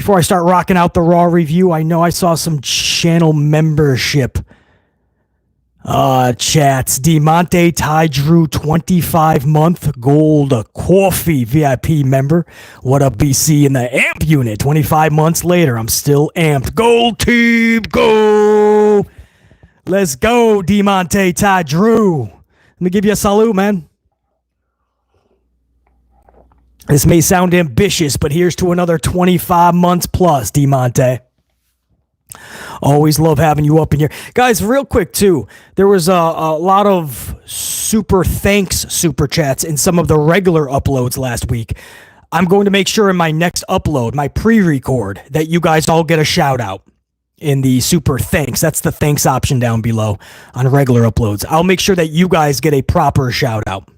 Before I start rocking out the Raw review, I know I saw some channel membership chats. Demonte Ty Drew, 25-month gold coffee VIP member. What up, BC in the amp unit? 25 months later, I'm still amped. Gold team, go! Let's go, Demonte Ty Drew. Let me give you a salute, man. This may sound ambitious, but here's to another 25 months plus, Demonte. Always love having you up in here. Guys, real quick, too, there was a lot of super chats in some of the regular uploads last week. I'm going to make sure in my next upload, my pre-record, that you guys all get a shout-out in the super thanks. That's the thanks option down below on regular uploads. I'll make sure that you guys get a proper shout-out.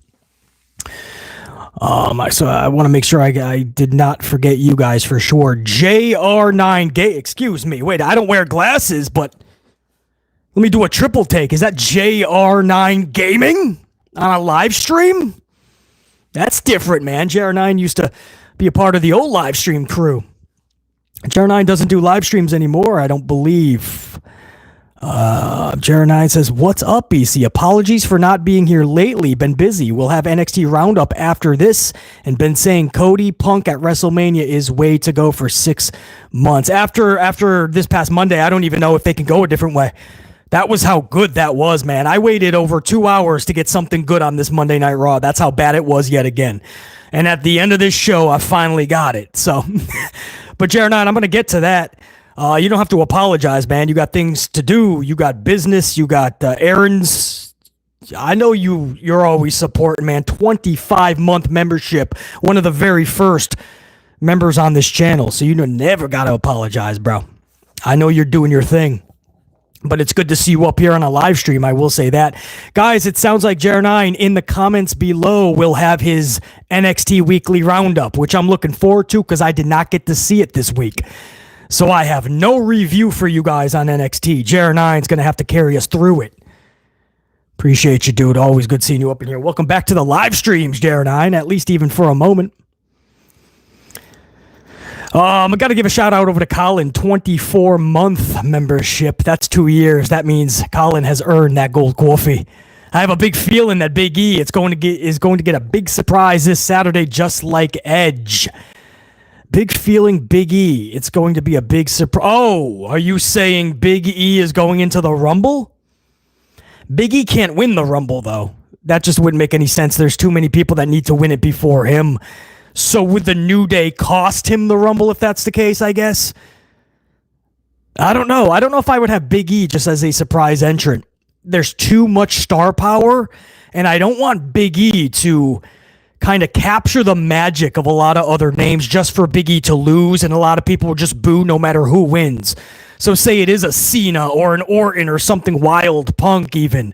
So I want to make sure I did not forget you guys for sure. JR9 excuse me. Wait, I don't wear glasses, but let me do a triple take. Is that JR9 Gaming on a live stream? That's different, man. JR9 used to be a part of the old live stream crew. JR9 doesn't do live streams anymore, I don't believe. Jared9 says, what's up, BC? Apologies for not being here lately. Been busy. We'll have NXT Roundup after this. And been saying Cody Punk at WrestleMania is way to go for 6 months. After this past Monday, I don't even know if they can go a different way. That was how good that was, man. I waited over 2 hours to get something good on this Monday Night Raw. That's how bad it was yet again. And at the end of this show, I finally got it. So, but Jared9, I'm going to get to that. You don't have to apologize, man. You got things to do. You got business. You got errands. I know you're always supporting, man. 25-month membership. One of the very first members on this channel. So you never got to apologize, bro. I know you're doing your thing. But it's good to see you up here on a live stream. I will say that. Guys, it sounds like Jer9 in the comments below will have his NXT Weekly Roundup, which I'm looking forward to because I did not get to see it this week. So I have no review for you guys on NXT. Jer9's going to have to carry us through it. Appreciate you, dude. Always good seeing you up in here. Welcome back to the live streams, Jer9, at least even for a moment. I got to give a shout out over to Colin, 24-month membership. That's 2 years. That means Colin has earned that gold coffee. I have a big feeling that Big E is going to get a big surprise this Saturday, just like Edge. Big feeling Big E. It's going to be a big surprise. Oh, are you saying Big E is going into the Rumble? Big E can't win the Rumble, though. That just wouldn't make any sense. There's too many people that need to win it before him. So would the New Day cost him the Rumble if that's the case, I guess? I don't know. I don't know if I would have Big E just as a surprise entrant. There's too much star power, and I don't want Big E to kind of capture the magic of a lot of other names just for Big E to lose, and a lot of people will just boo no matter who wins. So say it is a Cena or an Orton or something wild, Punk even.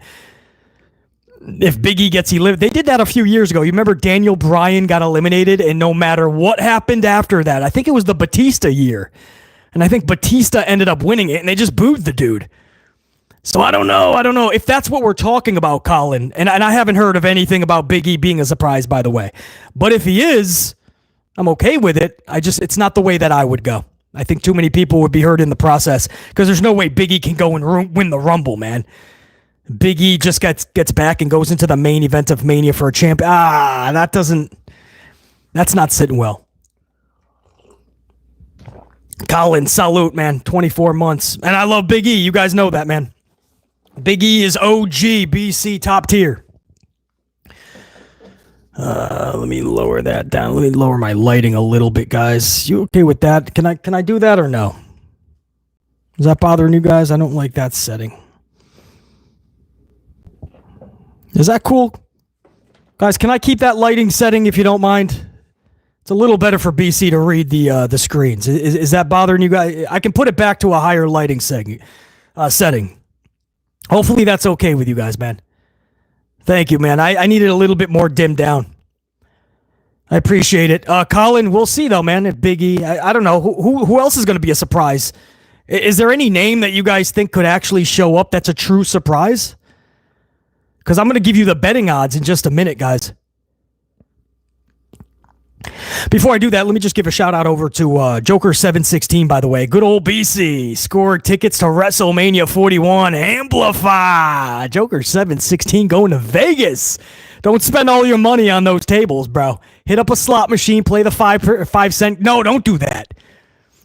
If Big E gets eliminated, they did that a few years ago. You remember Daniel Bryan got eliminated, and no matter what happened after that, I think it was the Batista year, and I think Batista ended up winning it, and they just booed the dude. So I don't know if that's what we're talking about, Colin. And I haven't heard of anything about Big E being a surprise, by the way. But if he is, I'm okay with it. It's not the way that I would go. I think too many people would be hurt in the process because there's no way Big E can go and win the Rumble, man. Big E just gets back and goes into the main event of Mania for a champ. That's not sitting well. Colin, salute, man. 24 months. And I love Big E. You guys know that, man. Big E is OG, BC, top tier. Let me lower that down. Let me lower my lighting a little bit, guys. You okay with that? Can I do that or no? Is that bothering you guys? I don't like that setting. Is that cool? Guys, can I keep that lighting setting if you don't mind? It's a little better for BC to read the screens. Is that bothering you guys? I can put it back to a higher lighting setting. Hopefully that's okay with you guys, man. Thank you, man. I needed a little bit more dimmed down. I appreciate it. Colin, we'll see, though, man. If Big E, I don't know. Who else is going to be a surprise? Is there any name that you guys think could actually show up that's a true surprise? Because I'm going to give you the betting odds in just a minute, guys. Before I do that, let me just give a shout out over to Joker716, by the way. Good old BC scored tickets to WrestleMania 41. Amplify. Joker716 going to Vegas. Don't spend all your money on those tables, bro. Hit up a slot machine, play the 5 cent. No, don't do that.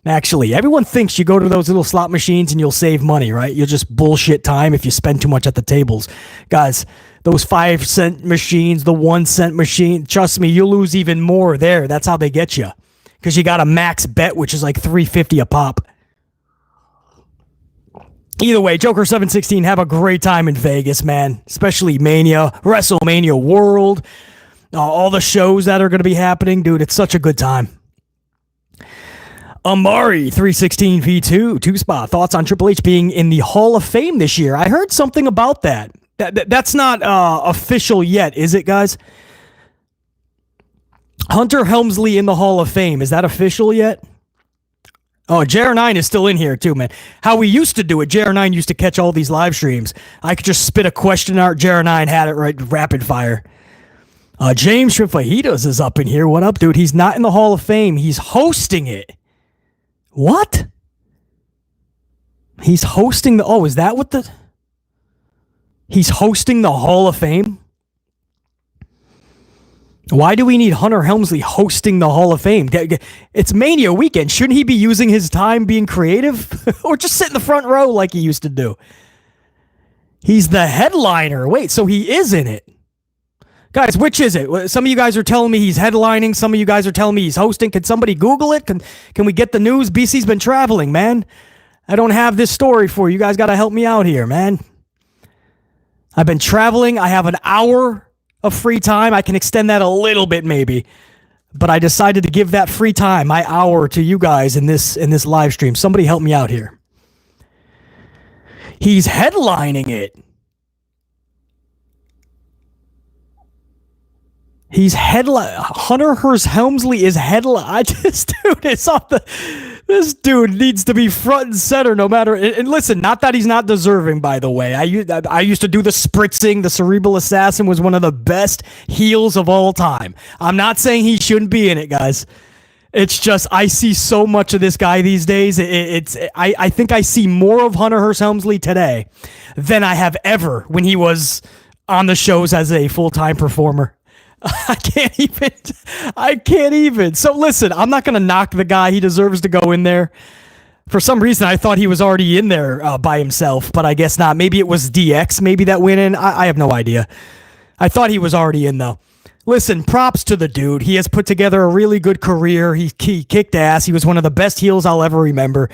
Actually, everyone thinks you go to those little slot machines and you'll save money, right? You'll just bullshit time if you spend too much at the tables. Guys, those 5 cent machines, the 1 cent machine, trust me, you'll lose even more there. That's how they get you. Because you got a max bet, which is like $3.50 a pop. Either way, Joker716, have a great time in Vegas, man. Especially Mania, WrestleMania World, all the shows that are going to be happening. Dude, it's such a good time. Amari 316 V2 2-spot. Thoughts on Triple H being in the Hall of Fame this year? I heard something about that. That's not official yet, is it, guys? Hunter Helmsley in the Hall of Fame. Is that official yet? Oh, JR9 is still in here too, man. How we used to do it, JR9 used to catch all these live streams. I could just spit a question out. JR9 had it right, rapid fire. James Fajitas is up in here. What up, dude? He's not in the Hall of Fame. He's hosting it. What? He's hosting the... Oh, is that what the... He's hosting the Hall of Fame? Why do we need Hunter Helmsley hosting the Hall of Fame? It's Mania weekend. Shouldn't he be using his time being creative? Or just sit in the front row like he used to do? He's the headliner. Wait, so he is in it. Guys, which is it? Some of you guys are telling me he's headlining. Some of you guys are telling me he's hosting. Can somebody Google it? Can we get the news? BC's been traveling, man. I don't have this story for you. You guys got to help me out here, man. I've been traveling. I have an hour of free time. I can extend that a little bit maybe. But I decided to give that free time, my hour, to you guys in this live stream. Somebody help me out here. He's headlining it. He's Hunter Hearst Helmsley is headline. This dude needs to be front and center no matter. And listen, not that he's not deserving, by the way. I used to do the spritzing. The Cerebral Assassin was one of the best heels of all time. I'm not saying he shouldn't be in it, guys. It's just I see so much of this guy these days. I think I see more of Hunter Hearst Helmsley today than I have ever when he was on the shows as a full-time performer. I can't even. So listen, I'm not going to knock the guy. He deserves to go in there. For some reason, I thought he was already in there by himself, but I guess not. Maybe it was DX. Maybe that went in. I have no idea. I thought he was already in, though. Listen, props to the dude. He has put together a really good career. He kicked ass. He was one of the best heels I'll ever remember.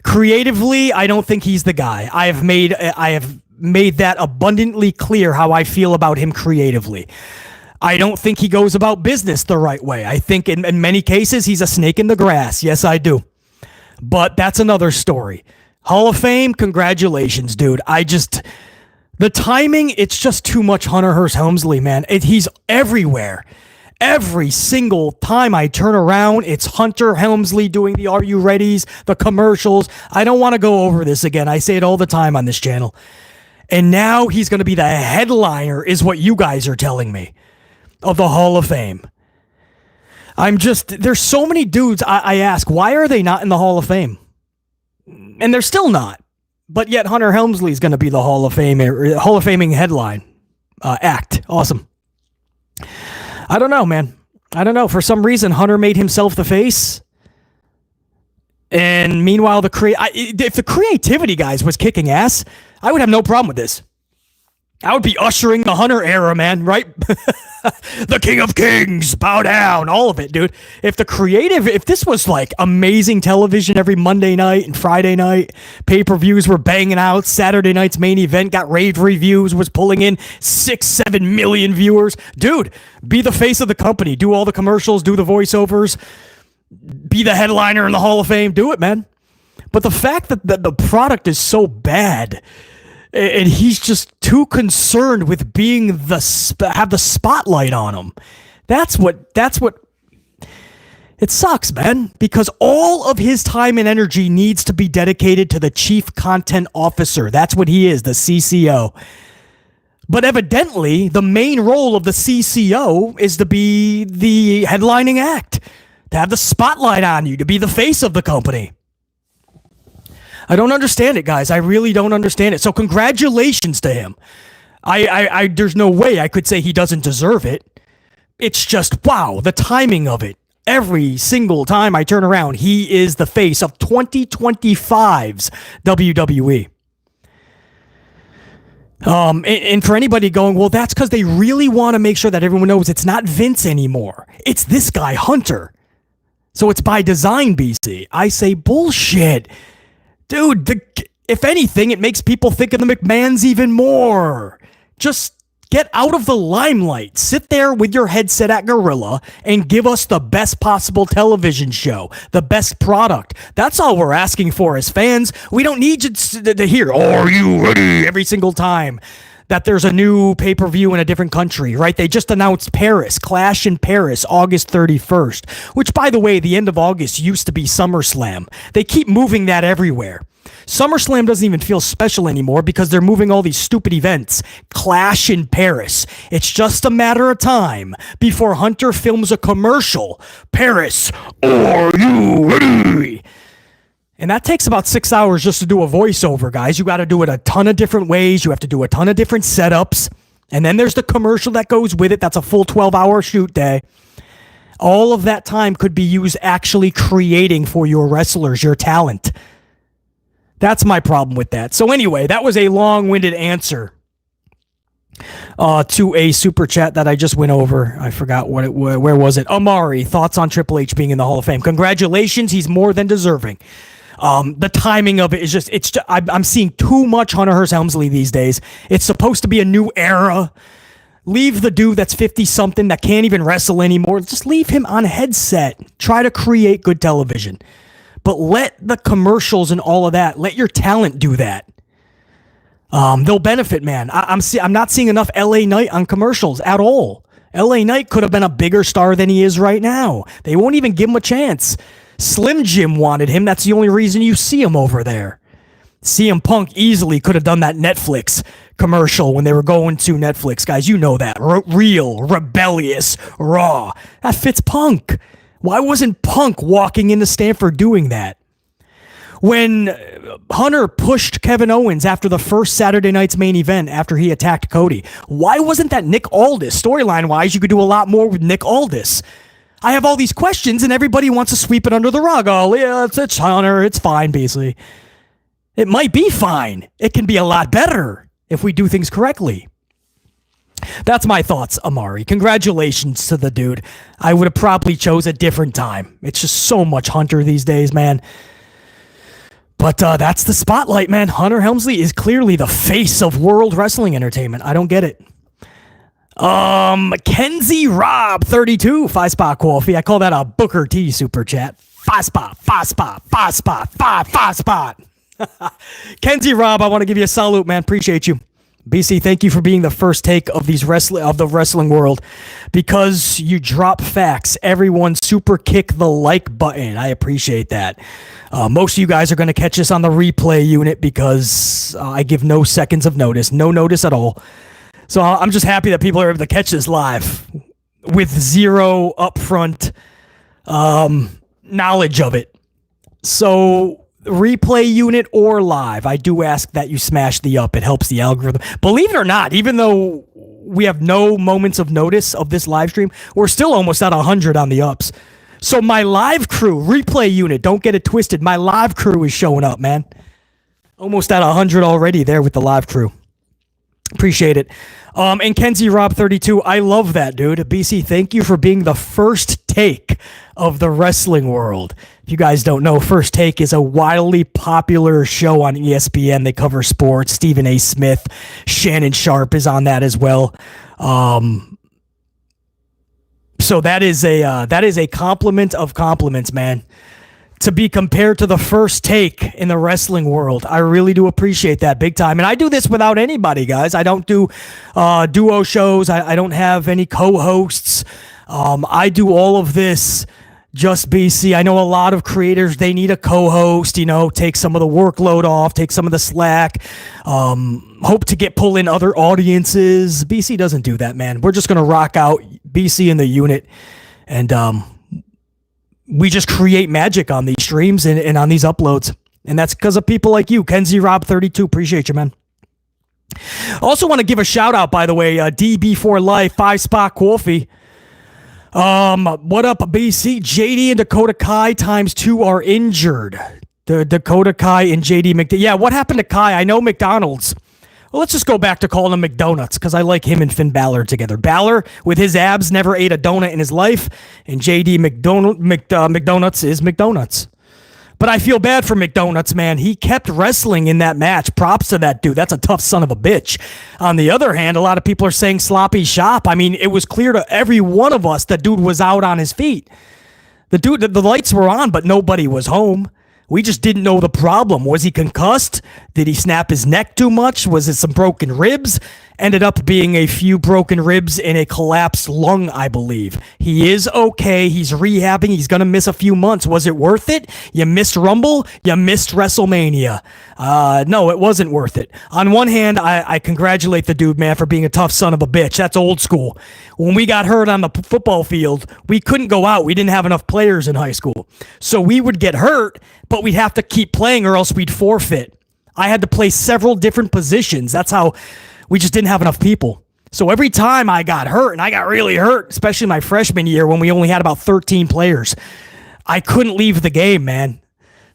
Creatively, I don't think he's the guy. I have made that abundantly clear how I feel about him creatively. I don't think he goes about business the right way. I think in many cases, he's a snake in the grass. Yes, I do. But that's another story. Hall of Fame, congratulations, dude. The timing, it's just too much Hunter Hearst Helmsley, man. He's everywhere. Every single time I turn around, it's Hunter Helmsley doing the Are You Readies, the commercials. I don't want to go over this again. I say it all the time on this channel. And now he's going to be the headliner, is what you guys are telling me, of the Hall of Fame. There's so many dudes I ask, why are they not in the Hall of Fame? And they're still not. But yet Hunter Helmsley is going to be the Hall of Faming headline act. Awesome. I don't know, man. I don't know. For some reason, Hunter made himself the face. And meanwhile, if the creativity, guys, was kicking ass, I would have no problem with this. I would be ushering the Hunter era, man, right? The King of Kings, bow down, all of it, dude. If this was like amazing television every Monday night and Friday night, pay-per-views were banging out, Saturday night's main event got rave reviews, was pulling in 6-7 million viewers. Dude, be the face of the company, do all the commercials, do the voiceovers, be the headliner in the Hall of Fame, do it, man. But the fact that the product is so bad, and he's just too concerned with being have the spotlight on him. That's what it sucks, man, because all of his time and energy needs to be dedicated to the Chief Content Officer. That's what he is, the CCO. But evidently, the main role of the CCO is to be the headlining act, to have the spotlight on you, to be the face of the company. I don't understand it, guys. I really don't understand it. So congratulations to him. There's no way I could say he doesn't deserve it. It's just, wow, the timing of it. Every single time I turn around, he is the face of 2025's WWE. And for anybody going, well, that's because they really want to make sure that everyone knows it's not Vince anymore. It's this guy, Hunter. So it's by design, BC. I say bullshit. Dude, if anything, it makes people think of the McMahons even more. Just get out of the limelight. Sit there with your headset at Gorilla and give us the best possible television show, the best product. That's all we're asking for as fans. We don't need you to hear, "Are you ready?" every single time that there's a new pay-per-view in a different country, right? They just announced Paris, Clash in Paris, August 31st, which, by the way, the end of August used to be SummerSlam. They keep moving that everywhere. SummerSlam doesn't even feel special anymore because they're moving all these stupid events. Clash in Paris. It's just a matter of time before Hunter films a commercial. Paris, are you ready? And that takes about 6 hours just to do a voiceover, guys. You got to do it a ton of different ways. You have to do a ton of different setups. And then there's the commercial that goes with it. That's a full 12-hour shoot day. All of that time could be used actually creating for your wrestlers, your talent. That's my problem with that. So anyway, that was a long-winded answer to a super chat that I just went over. I forgot what it was. Where was it? Amari, thoughts on Triple H being in the Hall of Fame. Congratulations. He's more than deserving. The timing of it is just, I'm seeing too much Hunter Hearst Helmsley these days. It's supposed to be a new era. Leave the dude that's 50-something that can't even wrestle anymore. Just leave him on a headset. Try to create good television. But let the commercials and all of that, let your talent do that. They'll benefit, man. I'm not seeing enough LA Knight on commercials at all. LA Knight could have been a bigger star than he is right now. They won't even give him a chance. Slim Jim wanted him. That's the only reason you see him over there. CM Punk easily could have done that Netflix commercial when they were going to Netflix. Guys, you know that. Real, rebellious, raw. That fits Punk. Why wasn't Punk walking into Stanford doing that? When Hunter pushed Kevin Owens after the first Saturday night's main event after he attacked Cody, why wasn't that Nick Aldis? Storyline-wise, you could do a lot more with Nick Aldis. I have all these questions, and everybody wants to sweep it under the rug. Oh, yeah, it's Hunter. It's fine, basically. It might be fine. It can be a lot better if we do things correctly. That's my thoughts, Amari. Congratulations to the dude. I would have probably chose a different time. It's just so much Hunter these days, man. But that's the spotlight, man. Hunter Helmsley is clearly the face of World Wrestling Entertainment. I don't get it. Mackenzie Rob 32 5-spot coffee. I call that a Booker T super chat. 5-spot. Kenzie Rob, I want to give you a salute, man. Appreciate you. BC, thank you for being the first take of the wrestling world, because you drop facts. Everyone super kick the like button. I appreciate that. Most of you guys are going to catch this on the replay unit because I give no seconds of notice, no notice at all. So I'm just happy that people are able to catch this live with zero upfront knowledge of it. So replay unit or live, I do ask that you smash the up. It helps the algorithm. Believe it or not, even though we have no moments of notice of this live stream, we're still almost at 100 on the ups. So my live crew, replay unit, don't get it twisted. My live crew is showing up, man. Almost at 100 already there with the live crew. Appreciate it. And Kenzie Rob 32, I love that, dude. BC, thank you for being the first take of the wrestling world. If you guys don't know, First Take is a wildly popular show on ESPN. They cover sports. Stephen A. Smith, Shannon Sharp is on that as well. So that is a compliment of compliments, man. To be compared to the First Take in the wrestling world. I really do appreciate that big time. And I do this without anybody, guys. I don't do duo shows. I don't have any co-hosts. I do all of this just BC. I know a lot of creators, they need a co-host, take some of the workload off, take some of the slack, hope to pull in other audiences. BC doesn't do that, man. We're just going to rock out, BC in the unit, and we just create magic on these streams and on these uploads. And that's because of people like you, Kenzie Rob 32. Appreciate you, man. Also want to give a shout out, by the way, DB for Life, 5-spot coffee. What up, BC? JD and Dakota Kai ×2 are injured. The Dakota Kai and JD McDonald. Yeah, what happened to Kai? I know McDonald's. Well, let's just go back to calling him McDonuts because I like him and Finn Balor together. Balor, with his abs, never ate a donut in his life, and JD McDonuts is McDonuts. But I feel bad for McDonuts, man. He kept wrestling in that match. Props to that dude. That's a tough son of a bitch. On the other hand, a lot of people are saying sloppy shop. I mean, it was clear to every one of us that dude was out on his feet. The lights were on, but nobody was home. We just didn't know the problem. Was he concussed? Did he snap his neck too much? Was it some broken ribs? Ended up being a few broken ribs and a collapsed lung, I believe. He is okay. He's rehabbing. He's going to miss a few months. Was it worth it? You missed Rumble. You missed WrestleMania. No, it wasn't worth it. On one hand, I congratulate the dude, man, for being a tough son of a bitch. That's old school. When we got hurt on the football field, we couldn't go out. We didn't have enough players in high school. So we would get hurt, but we'd have to keep playing or else we'd forfeit. I had to play several different positions. That's how we just didn't have enough people. So every time I got hurt, and I got really hurt, especially my freshman year when we only had about 13 players, I couldn't leave the game, man.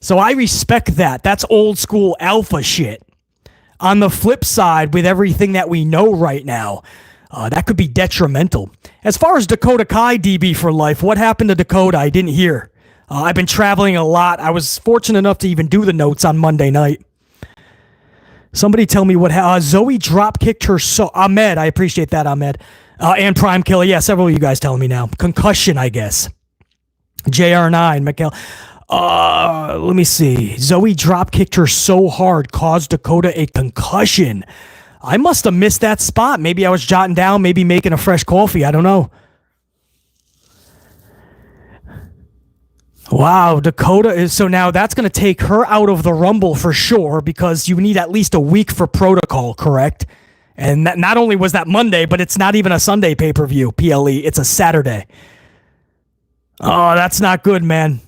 So I respect that. That's old school alpha shit. On the flip side, with everything that we know right now, that could be detrimental. As far as Dakota Kai, DB for Life, what happened to Dakota? I didn't hear. I've been traveling a lot. I was fortunate enough to even do the notes on Monday night. Somebody tell me what Zoe drop kicked her. Ahmed, I appreciate that, Ahmed. And Prime Killer. Yeah, several of you guys telling me now. Concussion, I guess. JR9, Mikhail. Let me see. Zoe drop kicked her so hard, caused Dakota a concussion. I must have missed that spot. Maybe I was jotting down, maybe making a fresh coffee. I don't know. Wow, Dakota is, so now that's going to take her out of the Rumble for sure because you need at least a week for protocol, correct? And that, not only was that Monday, but it's not even a Sunday pay-per-view, PLE. It's a Saturday. Oh, that's not good, man.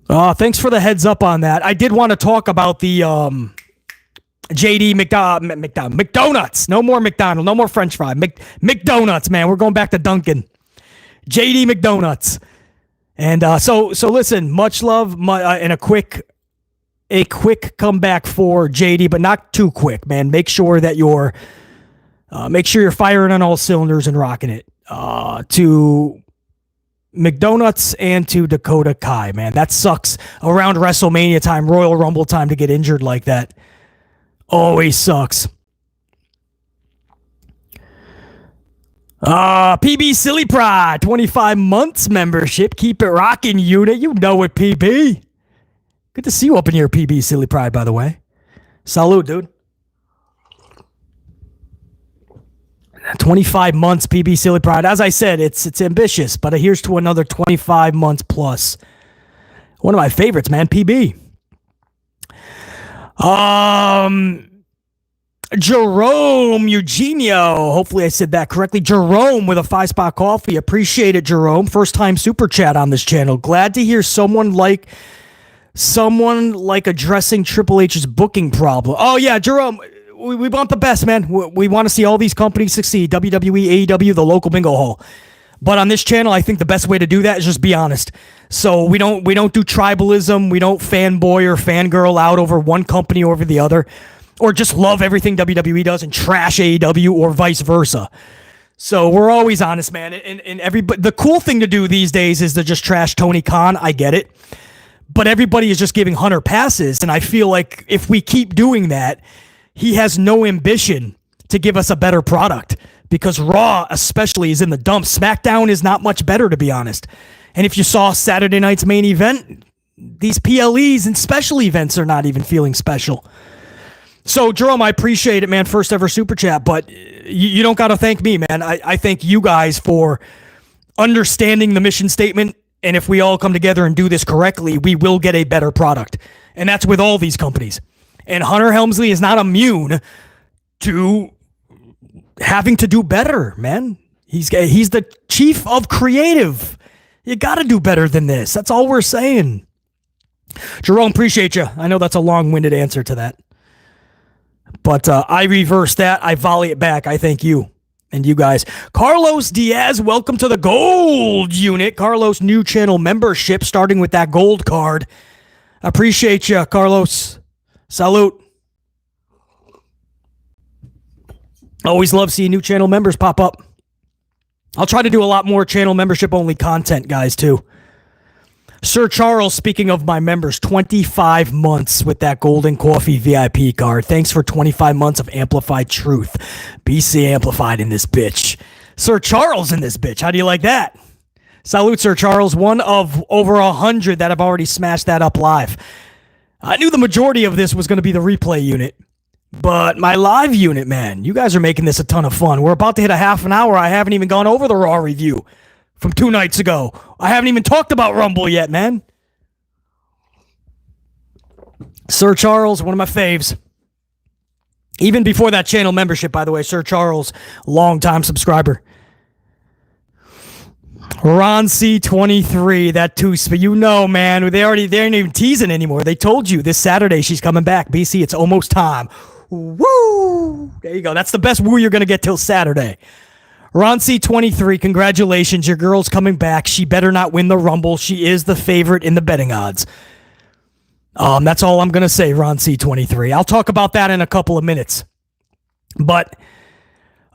Oh, thanks for the heads up on that. I did want to talk about the JD McDonuts. No more McDonald's. No more French fry. McDonuts, man. We're going back to Dunkin'. JD McDonuts. And so listen, much love and a quick comeback for JD, but not too quick, man. Make sure you're firing on all cylinders and rocking it. To McDonuts and to Dakota Kai, man. That sucks around WrestleMania time, Royal Rumble time to get injured like that. Always sucks. PB Silly Pride, 25 months membership. Keep it rocking, unit. You know it, PB. Good to see you up in here, PB Silly Pride, by the way. Salute, dude. 25 months, PB Silly Pride. As I said, it's ambitious, but here's to another 25 months plus. One of my favorites, man, PB. Jerome Eugenio. Hopefully I said that correctly. Jerome with a 5-spot coffee. Appreciate it, Jerome. First time super chat on this channel. Glad to hear someone like addressing Triple H's booking problem. Oh yeah, Jerome. We want the best, man. We want to see all these companies succeed. WWE, AEW, the local bingo hall. But on this channel, I think the best way to do that is just be honest. So we don't do tribalism. We don't fanboy or fangirl out over one company over the other, or just love everything WWE does and trash AEW or vice versa. So we're always honest, man. And everybody, the cool thing to do these days is to just trash Tony Khan. I get it. But everybody is just giving Hunter passes. And I feel like if we keep doing that, he has no ambition to give us a better product, because Raw especially is in the dumps. SmackDown is not much better, to be honest. And if you saw Saturday night's main event, these PLEs and special events are not even feeling special. So, Jerome, I appreciate it, man. First ever super chat, but you don't got to thank me, man. I thank you guys for understanding the mission statement. And if we all come together and do this correctly, we will get a better product. And that's with all these companies. And Hunter Helmsley is not immune to having to do better, man. He's the chief of creative. You got to do better than this. That's all we're saying. Jerome, appreciate you. I know that's a long-winded answer to that. But I reverse that. I volley it back. I thank you and you guys. Carlos Diaz, welcome to the gold unit. Carlos, new channel membership, starting with that gold card. Appreciate you, Carlos. Salute. Always love seeing new channel members pop up. I'll try to do a lot more channel membership only content, guys, too. Sir Charles, speaking of my members, 25 months with that Golden Coffee VIP card. Thanks for 25 months of Amplified Truth. BC Amplified in this bitch. Sir Charles in this bitch. How do you like that? Salute, Sir Charles. One of over 100 that have already smashed that up live. I knew the majority of this was going to be the replay unit. But my live unit, man, you guys are making this a ton of fun. We're about to hit a half an hour. I haven't even gone over the Raw review from 2 nights ago. I haven't even talked about Rumble yet, man. Sir Charles, one of my faves. Even before that channel membership, by the way, Sir Charles, longtime subscriber. Ron C23, that two, you know, man, they ain't even teasing anymore. They told you this Saturday she's coming back. BC, it's almost time. Woo! There you go. That's the best woo you're going to get till Saturday. Ron C23, congratulations. Your girl's coming back. She better not win the Rumble. She is the favorite in the betting odds. That's all I'm going to say, Ron C23. I'll talk about that in a couple of minutes. But,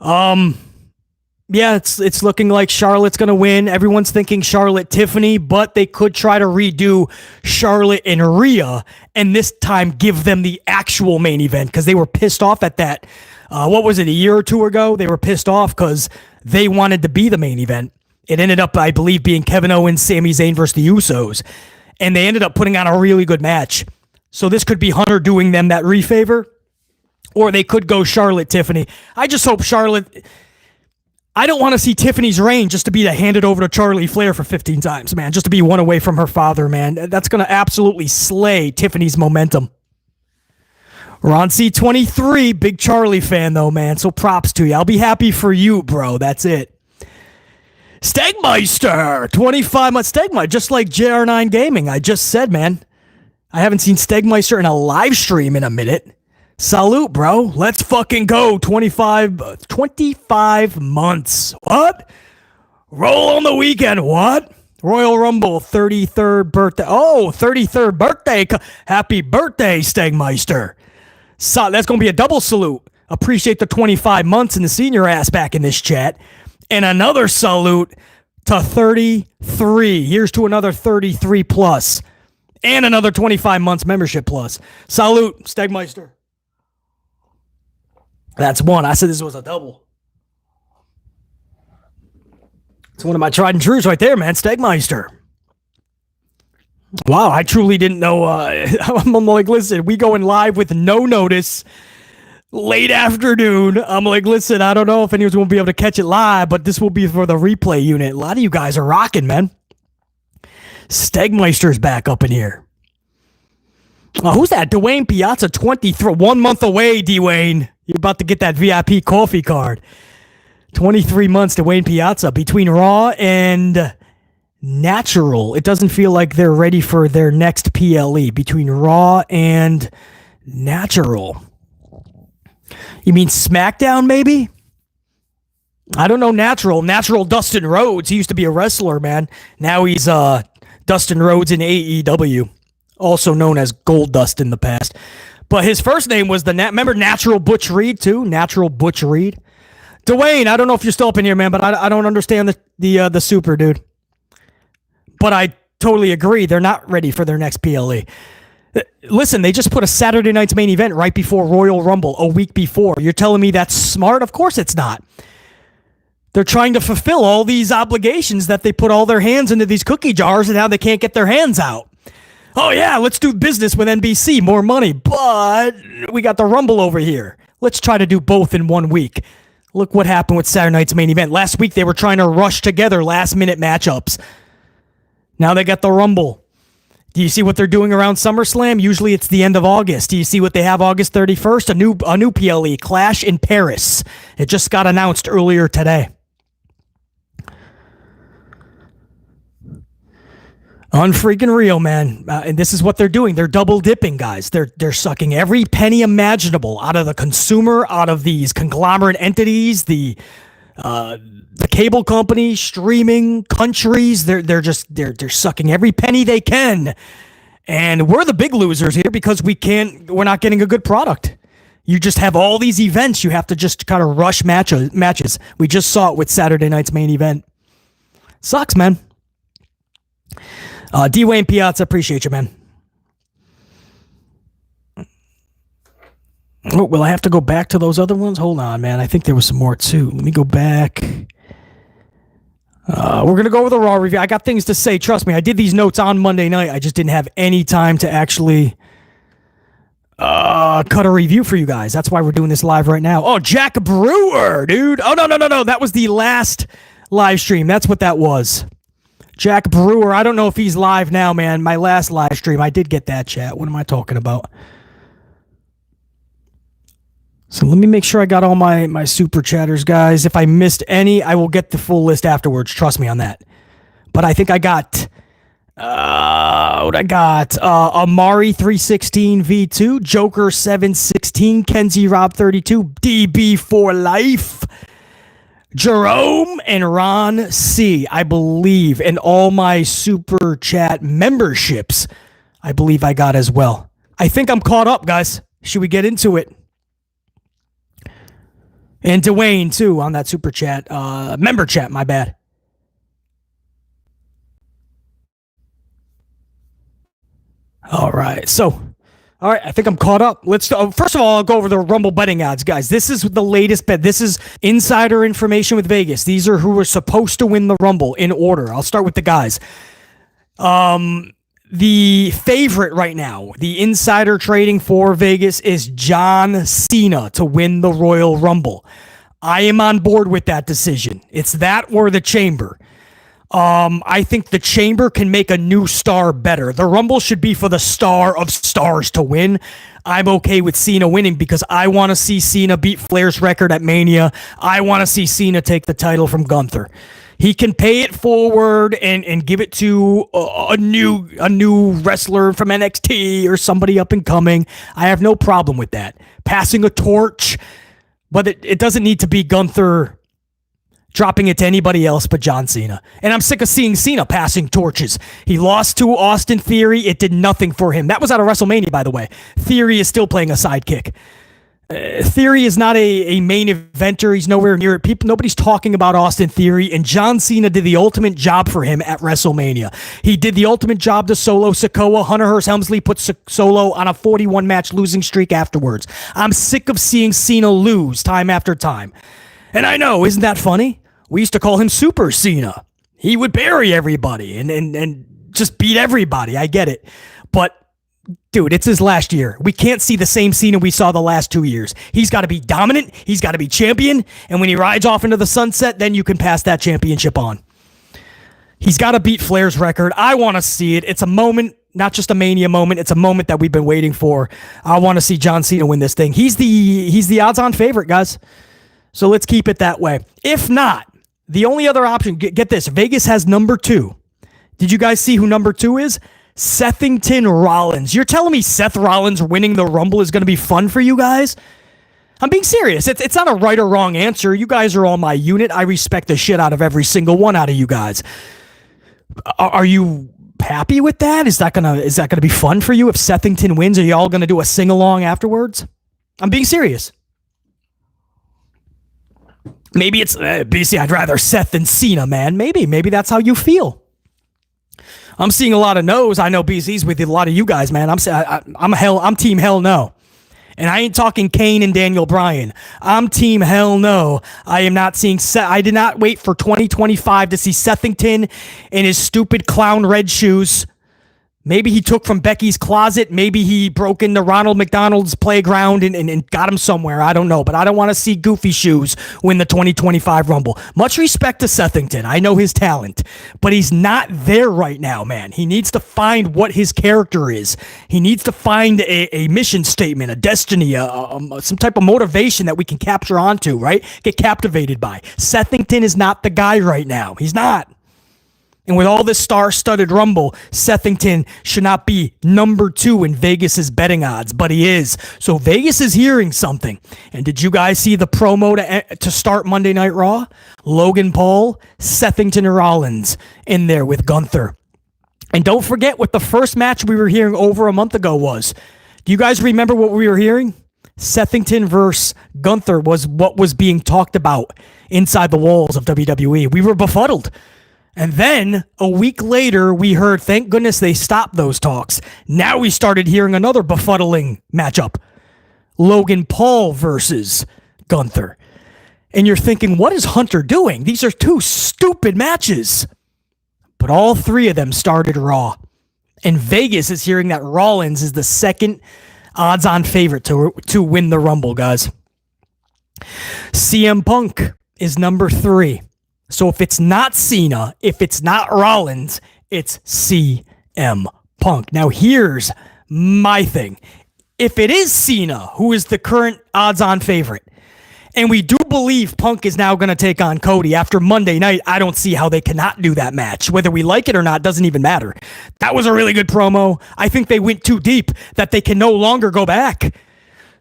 yeah, it's looking like Charlotte's going to win. Everyone's thinking Charlotte Tiffany, but they could try to redo Charlotte and Rhea and this time give them the actual main event because they were pissed off at that. What was it, a year or two ago? They were pissed off because they wanted to be the main event. It ended up, I believe, being Kevin Owens, Sami Zayn versus the Usos. And they ended up putting on a really good match. So this could be Hunter doing them that refavor. Or they could go Charlotte Tiffany. I just hope Charlotte... I don't want to see Tiffany's reign just to be to hand it over to Charlie Flair for 15 times, man. Just to be one away from her father, man. That's going to absolutely slay Tiffany's momentum. Ron C23, big Charlie fan, though, man. So props to you. I'll be happy for you, bro. That's it. Stegmeister, 25 months. Stegmeister, just like JR9 Gaming. I just said, man. I haven't seen Stegmeister in a live stream in a minute. Salute, bro. Let's fucking go. 25 months. What? Roll on the weekend. What? Royal Rumble, 33rd birthday. Oh, 33rd birthday. Happy birthday, Stegmeister. So that's going to be a double salute. Appreciate the 25 months and the senior ass back in this chat. And another salute to 33. Here's to another 33 plus. And another 25 months membership plus. Salute, Stegmeister. That's one. I said this was a double. It's one of my tried and trues right there, man. Stegmeister. Wow, I truly didn't know. I'm like, listen, we going live with no notice. Late afternoon. I'm like, listen, I don't know if anyone's going to be able to catch it live, but this will be for the replay unit. A lot of you guys are rocking, man. Stegmeister's back up in here. Who's that? Dwayne Piazza, 23. 1 month away, Dwayne. You're about to get that VIP coffee card. 23 months to Dwayne Piazza. Between Raw and Natural, it doesn't feel like they're ready for their next PLE. Between Raw and Natural. You mean SmackDown, maybe? I don't know. Natural Dustin Rhodes. He used to be a wrestler, man. Now he's Dustin Rhodes in AEW. Also known as Gold Dust in the past. But his first name was remember Natural Butch Reed too? Natural Butch Reed. Dwayne, I don't know if you're still up in here, man, but I don't understand the super, dude. But I totally agree. They're not ready for their next PLE. Listen, they just put a Saturday night's main event right before Royal Rumble a week before. You're telling me that's smart? Of course it's not. They're trying to fulfill all these obligations that they put all their hands into these cookie jars and now they can't get their hands out. Oh, yeah, let's do business with NBC, more money. But we got the Rumble over here. Let's try to do both in 1 week. Look what happened with Saturday night's main event. Last week, they were trying to rush together last-minute matchups. Now they got the Rumble. Do you see what they're doing around SummerSlam? Usually it's the end of August. Do you see what they have August 31st? A new PLE, Clash in Paris. It just got announced earlier today. Unfreaking real, man. And this is what they're doing. They're double dipping, guys. They're sucking every penny imaginable out of the consumer, out of these conglomerate entities, the cable company, streaming, countries. They're sucking every penny they can. And we're the big losers here because we're not getting a good product. You just have all these events. You have to just kind of rush matches. We just saw it with Saturday night's main event. Sucks, man. D-Wayne Piazza, appreciate you, man. Oh, will I have to go back to those other ones? Hold on, man. I think there was some more, too. Let me go back. We're going to go over the Raw review. I got things to say. Trust me, I did these notes on Monday night. I just didn't have any time to actually cut a review for you guys. That's why we're doing this live right now. Oh, Jack Brewer, dude. Oh, no. That was the last live stream. That's what that was. Jack Brewer, I don't know if he's live now, man. My last live stream, I did get that chat. What am I talking about? So let me make sure I got all my super chatters, guys. If I missed any, I will get the full list afterwards. Trust me on that. But I think I got... what I got? Amari 316 V2, Joker 716, Kenzie Rob 32, DB for life, Jerome and Ron C, I believe, and all my super chat memberships, I believe I got as well. I think I'm caught up, guys. Should we get into it? And Dwayne, too, on that super chat. Member chat, my bad. All right, I think I'm caught up. First of all, I'll go over the Rumble betting odds, guys. This is the latest bet. This is insider information with Vegas. These are who are supposed to win the Rumble in order. I'll start with the guys. The favorite right now, the insider trading for Vegas, is John Cena to win the Royal Rumble. I am on board with that decision. It's that or the Chamber. I think the Chamber can make a new star better. The Rumble should be for the star of stars to win. I'm okay with Cena winning because I want to see Cena beat Flair's record at Mania. I want to see Cena take the title from Gunther. He can pay it forward and give it to a new wrestler from NXT or somebody up and coming. I have no problem with that. Passing a torch, but it doesn't need to be Gunther dropping it to anybody else but John Cena. And I'm sick of seeing Cena passing torches. He lost to Austin Theory. It did nothing for him. That was out of WrestleMania, by the way. Theory is still playing a sidekick. Theory is not a main eventer. He's nowhere near it. Nobody's talking about Austin Theory, and John Cena did the ultimate job for him at WrestleMania. He did the ultimate job to Solo Sikoa. Hunter Hearst Helmsley put Solo on a 41-match losing streak afterwards. I'm sick of seeing Cena lose time after time. And I know, isn't that funny? We used to call him Super Cena. He would bury everybody and just beat everybody. I get it. But, dude, it's his last year. We can't see the same Cena we saw the last 2 years. He's got to be dominant. He's got to be champion. And when he rides off into the sunset, then you can pass that championship on. He's got to beat Flair's record. I want to see it. It's a moment, not just a Mania moment. It's a moment that we've been waiting for. I want to see John Cena win this thing. He's the odds-on favorite, guys. So let's keep it that way. If not, the only other option, get this, Vegas has number 2. Did you guys see who number 2 is? Sethington Rollins. You're telling me Seth Rollins winning the Rumble is going to be fun for you guys? I'm being serious. It's not a right or wrong answer. You guys are all my unit. I respect the shit out of every single one out of you guys. Are you happy with that? Is that gonna be fun for you if Sethington wins? Are y'all gonna do a sing-along afterwards? I'm being serious. Maybe it's BC. I'd rather Seth than Cena, man. Maybe that's how you feel. I'm seeing a lot of no's. I know BC's with a lot of you guys, man. I'm team hell no, and I ain't talking Kane and Daniel Bryan. I'm team hell no. I am not seeing. I did not wait for 2025 to see Sethington in his stupid clown red shoes Maybe he took from Becky's closet. Maybe he broke into Ronald McDonald's playground and got him somewhere. I don't know. But I don't want to see Goofy Shoes win the 2025 Rumble. Much respect to Sethington. I know his talent. But he's not there right now, man. He needs to find what his character is. He needs to find a mission statement, a destiny, some type of motivation that we can capture onto, right? Get captivated by. Sethington is not the guy right now. He's not. And with all this star-studded Rumble, Sethington should not be number 2 in Vegas's betting odds, but he is. So Vegas is hearing something. And did you guys see the promo to start Monday Night Raw? Logan Paul, Sethington and Rollins in there with Gunther. And don't forget what the first match we were hearing over a month ago was. Do you guys remember what we were hearing? Sethington versus Gunther was what was being talked about inside the walls of WWE. We were befuddled. And then a week later, we heard, thank goodness they stopped those talks. Now we started hearing another befuddling matchup. Logan Paul versus Gunther. And you're thinking, what is Hunter doing? These are 2 stupid matches. But all 3 of them started Raw. And Vegas is hearing that Rollins is the second odds-on favorite to win the Rumble, guys. CM Punk is number 3. So if it's not Cena, if it's not Rollins, it's CM Punk. Now here's my thing. If it is Cena, who is the current odds-on favorite, and we do believe Punk is now going to take on Cody after Monday night, I don't see how they cannot do that match. Whether we like it or not doesn't even matter. That was a really good promo. I think they went too deep that they can no longer go back.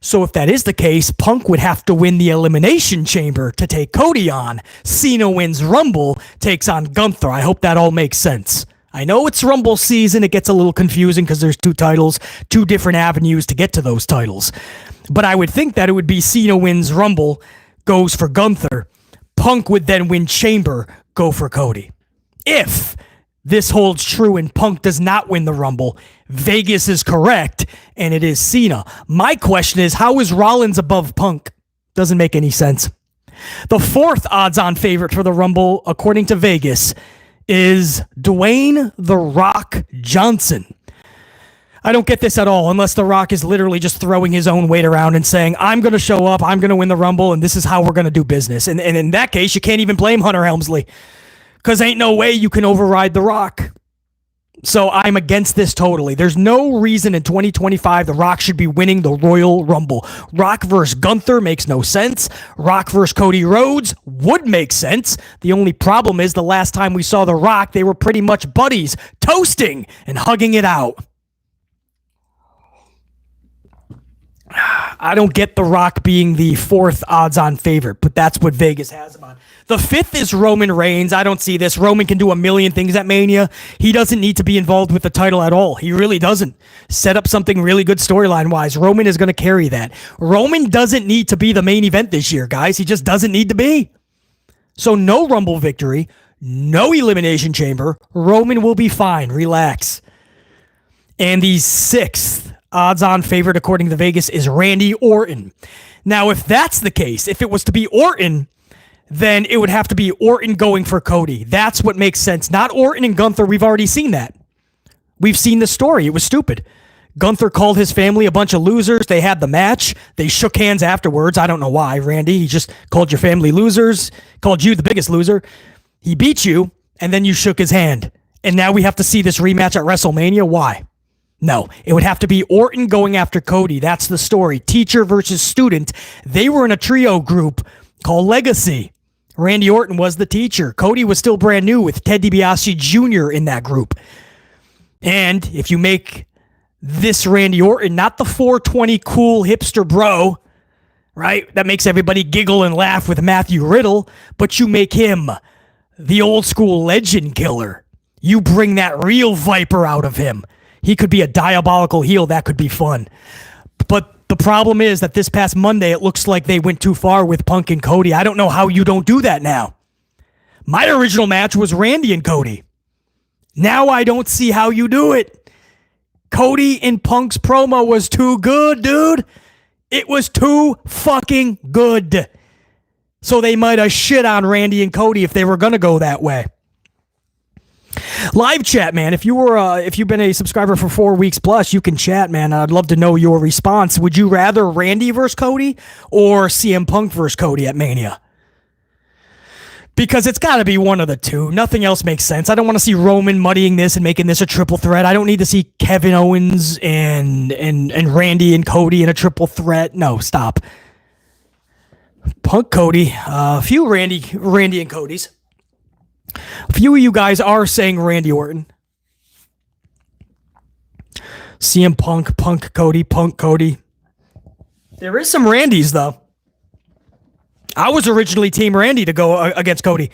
So if that is the case, Punk would have to win the Elimination Chamber to take Cody on. Cena wins Rumble, takes on Gunther. I hope that all makes sense. I know it's Rumble season. It gets a little confusing because there's 2 titles, 2 different avenues to get to those titles. But I would think that it would be Cena wins Rumble, goes for Gunther. Punk would then win Chamber, go for Cody. If this holds true and Punk does not win the Rumble, Vegas is correct, and it is Cena. My question is, how is Rollins above Punk? Doesn't make any sense. The 4th odds-on favorite for the Rumble, according to Vegas, is Dwayne "The Rock" Johnson. I don't get this at all, unless The Rock is literally just throwing his own weight around and saying, I'm going to show up, I'm going to win the Rumble, and this is how we're going to do business. And in that case, you can't even blame Hunter Helmsley, because ain't no way you can override The Rock. So I'm against this totally. There's no reason in 2025 The Rock should be winning the Royal Rumble. Rock versus Gunther makes no sense. Rock versus Cody Rhodes would make sense. The only problem is the last time we saw The Rock, they were pretty much buddies, toasting and hugging it out. I don't get The Rock being the 4th odds-on favorite, but that's what Vegas has him on. The 5th is Roman Reigns. I don't see this. Roman can do a million things at Mania. He doesn't need to be involved with the title at all. He really doesn't. Set up something really good storyline-wise. Roman is going to carry that. Roman doesn't need to be the main event this year, guys. He just doesn't need to be. So no Rumble victory, no Elimination Chamber. Roman will be fine. Relax. And the 6th odds-on favorite, according to Vegas, is Randy Orton. Now, if that's the case, if it was to be Orton, then it would have to be Orton going for Cody. That's what makes sense. Not Orton and Gunther. We've already seen that. We've seen the story. It was stupid. Gunther called his family a bunch of losers. They had the match. They shook hands afterwards. I don't know why, Randy. He just called your family losers, called you the biggest loser. He beat you, and then you shook his hand. And now we have to see this rematch at WrestleMania. Why? No, it would have to be Orton going after Cody. That's the story. Teacher versus student. They were in a trio group called Legacy. Randy Orton was the teacher. Cody was still brand new with Ted DiBiase Jr. in that group. And if you make this Randy Orton not the 420 cool hipster bro, right, that makes everybody giggle and laugh with Matthew Riddle, but you make him the old school legend killer. You bring that real Viper out of him. He could be a diabolical heel. That could be fun. But the problem is that this past Monday, it looks like they went too far with Punk and Cody. I don't know how you don't do that now. My original match was Randy and Cody. Now I don't see how you do it. Cody and Punk's promo was too good, dude. It was too fucking good. So they might have shit on Randy and Cody if they were going to go that way. Live chat, man. If you've been a subscriber for 4 weeks plus, you can chat, man. I'd love to know your response. Would you rather Randy versus Cody or CM Punk versus Cody at Mania? Because it's got to be one of the two. Nothing else makes sense. I don't want to see Roman muddying this and making this a triple threat. I don't need to see Kevin Owens and Randy and Cody in a triple threat. No, stop. Punk Cody, a few Randy and Codys. A few of you guys are saying Randy Orton. CM Punk, Punk Cody. There is some Randys, though. I was originally Team Randy to go against Cody.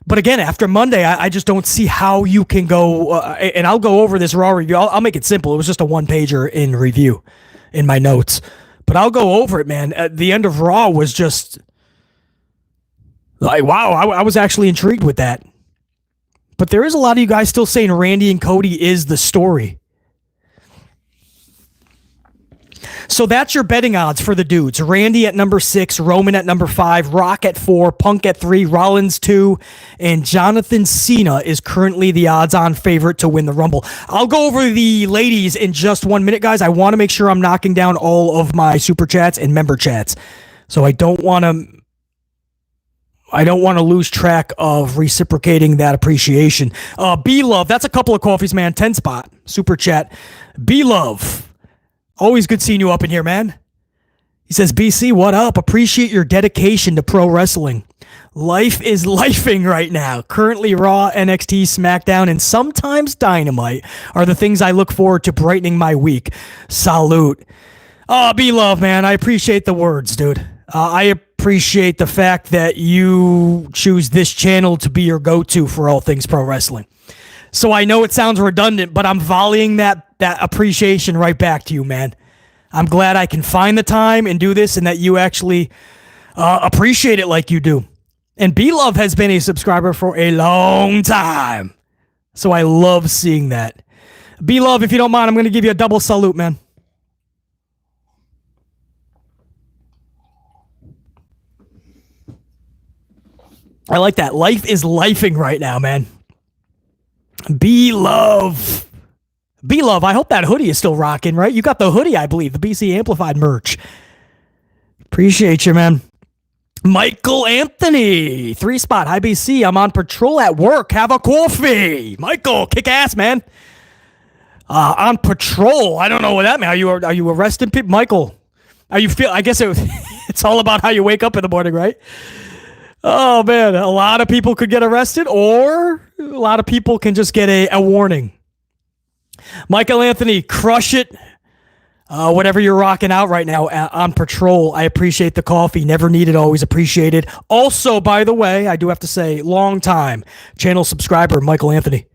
But again, after Monday, I just don't see how you can go, and I'll go over this Raw review. I'll make it simple. It was just a one-pager in review in my notes. But I'll go over it, man. At the end of Raw was just like, wow, I was actually intrigued with that. But there is a lot of you guys still saying Randy and Cody is the story. So that's your betting odds for the dudes. Randy at number 6, Roman at number 5, Rock at 4, Punk at 3, Rollins 2, and Jonathan Cena is currently the odds-on favorite to win the Rumble. I'll go over the ladies in just 1 minute, guys. I want to make sure I'm knocking down all of my super chats and member chats. So I don't want to lose track of reciprocating that appreciation. B-Love, that's a couple of coffees, man. 10 spot, super chat. B-Love. Always good seeing you up in here, man. He says, BC, what up? Appreciate your dedication to pro wrestling. Life is lifing right now. Currently, Raw, NXT, SmackDown, and sometimes Dynamite are the things I look forward to brightening my week. Salute. B-Love, man. I appreciate the words, dude. I appreciate the fact that you choose this channel to be your go-to for all things pro wrestling. So I know it sounds redundant, but I'm volleying that appreciation right back to you, man. I'm glad I can find the time and do this and that you actually appreciate it like you do. And B-Love has been a subscriber for a long time. So I love seeing that. B-Love, if you don't mind, I'm going to give you a double salute, man. I like that. Life is lifing right now, man. B-Love, I hope that hoodie is still rocking, right? You got the hoodie, I believe, the BC Amplified merch. Appreciate you, man. Michael Anthony, 3 spot. Hi, BC. I'm on patrol at work. Have a coffee. Michael, kick ass, man. On patrol. I don't know what that means. Are you arresting people? Michael, I guess it's all about how you wake up in the morning, right? Oh, man, a lot of people could get arrested, or a lot of people can just get a warning. Michael Anthony, crush it. Whatever you're rocking out right now on patrol, I appreciate the coffee. Never needed, always appreciated. Also, by the way, I do have to say, long time channel subscriber, Michael Anthony.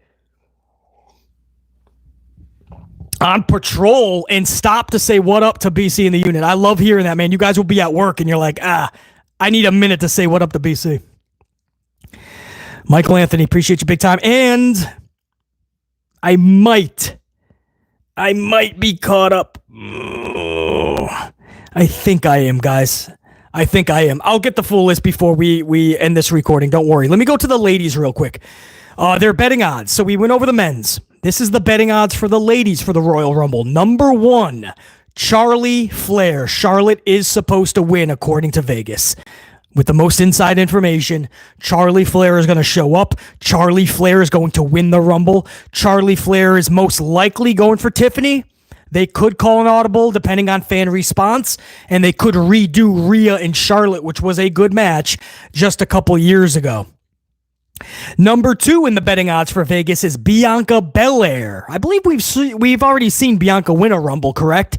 On patrol, and stop to say what up to BC in the unit. I love hearing that, man. You guys will be at work, and you're like, I need a minute to say what up to BC. Michael Anthony, appreciate you big time. And I might be caught up. I think I am, guys. I think I am. I'll get the full list before we end this recording. Don't worry. Let me go to the ladies real quick. Their betting odds. So we went over the men's. This is the betting odds for the ladies for the Royal Rumble. Number 1. Charlie Flair. Charlotte is supposed to win according to Vegas. With the most inside information, Charlie Flair is going to show up. Charlie Flair is going to win the Rumble. Charlie Flair is most likely going for Tiffany. They could call an audible depending on fan response, and they could redo Rhea and Charlotte, which was a good match just a couple years ago. Number 2 in the betting odds for Vegas is Bianca Belair. I believe we've already seen Bianca win a Rumble, correct?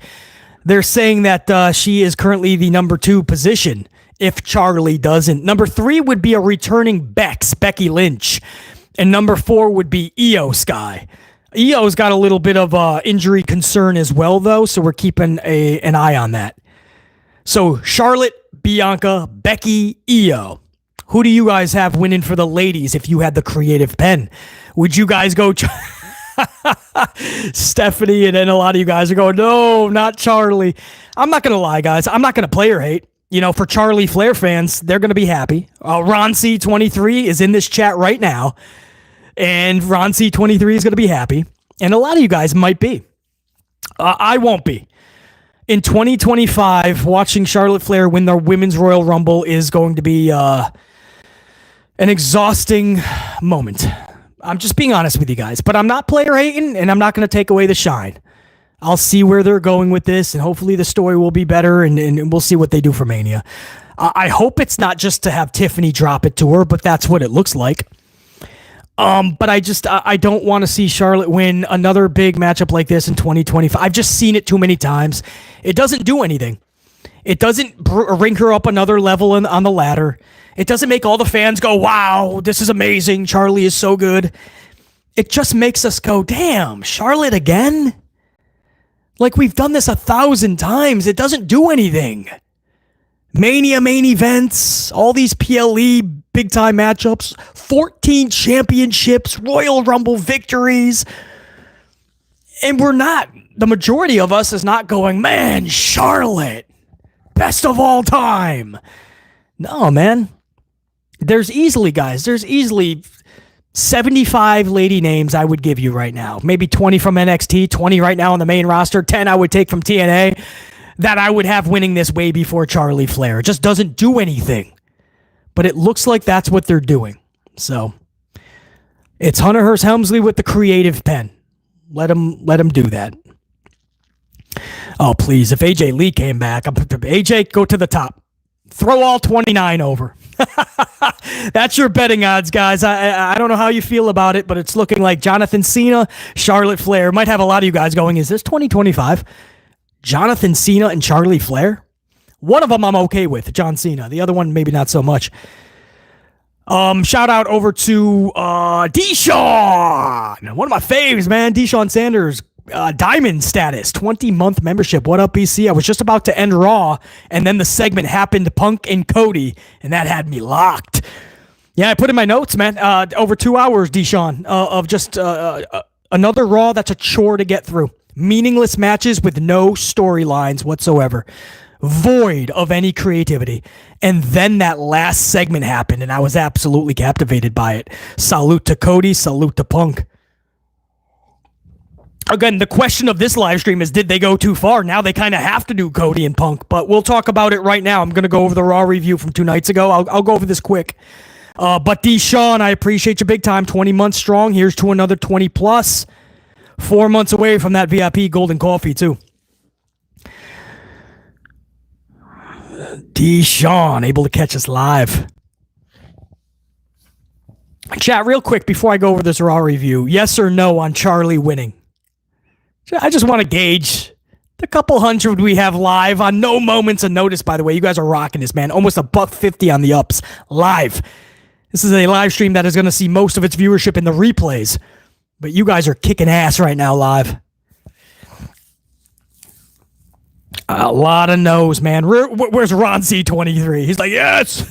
They're saying that she is currently the number 2 position if Charlie doesn't. Number 3 would be a returning Becky Lynch. And number 4 would be Io Sky. Io's got a little bit of injury concern as well, though, so we're keeping an eye on that. So Charlotte, Bianca, Becky, Io. Who do you guys have winning for the ladies if you had the creative pen? Would you guys go Stephanie, and then a lot of you guys are going, no, not Charlie. I'm not going to lie, guys. I'm not going to player hate. You know, for Charlie Flair fans, they're going to be happy. Ron C23 is in this chat right now. And Ron C23 is going to be happy. And a lot of you guys might be. I won't be. In 2025, watching Charlotte Flair win the Women's Royal Rumble is going to be an exhausting moment. I'm just being honest with you guys. But I'm not player hating, and I'm not going to take away the shine. I'll see where they're going with this, and hopefully the story will be better, and we'll see what they do for Mania. I hope it's not just to have Tiffany drop it to her, but that's what it looks like. But I don't want to see Charlotte win another big matchup like this in 2025. I've just seen it too many times. It doesn't do anything. It doesn't bring her up another level on the ladder. It doesn't make all the fans go, wow, this is amazing. Charlie is so good. It just makes us go, damn, Charlotte again? Like, we've done this 1,000 times. It doesn't do anything. Mania main events, all these PLE big-time matchups, 14 championships, Royal Rumble victories. And the majority of us is not going, man, Charlotte, best of all time. No, man. There's easily 75 lady names I would give you right now. Maybe 20 from NXT, 20 right now on the main roster, 10 I would take from TNA that I would have winning this way before Charlie Flair. It just doesn't do anything. But it looks like that's what they're doing. So it's Hunter Hearst Helmsley with the creative pen. Let him do that. Oh, please. If AJ Lee came back, AJ, go to the top. Throw all 29 over. That's your betting odds, guys. I don't know how you feel about it, but it's looking like Jonathan Cena, Charlotte Flair. Might have a lot of you guys going, is this 2025? Jonathan Cena and Charlie Flair? One of them I'm okay with, John Cena. The other one, maybe not so much. Shout out over to Deshaun. One of my faves, man. Deshaun Sanders. Diamond status, 20-month membership. What up, BC? I was just about to end Raw, and then the segment happened, Punk and Cody, and that had me locked. Yeah, I put in my notes, man. Over 2 hours, Deshaun, of just another Raw that's a chore to get through. Meaningless matches with no storylines whatsoever. Void of any creativity. And then that last segment happened, and I was absolutely captivated by it. Salute to Cody, salute to Punk. Again, the question of this live stream is, did they go too far? Now they kind of have to do Cody and Punk, but we'll talk about it right now. I'm going to go over the Raw review from 2 nights ago. I'll go over this quick. But Deshaun, I appreciate you big time. 20 months strong. Here's to another 20 plus. 4 months away from that VIP golden coffee, too. Deshaun, able to catch us live. Chat, real quick before I go over this Raw review. Yes or no on Charlie winning? I just want to gauge the couple hundred we have live on no moments of notice, by the way. You guys are rocking this, man. Almost $150 on the ups live. This is a live stream that is going to see most of its viewership in the replays. But you guys are kicking ass right now live. A lot of no's, man. Where's Ron C23? He's like, yes.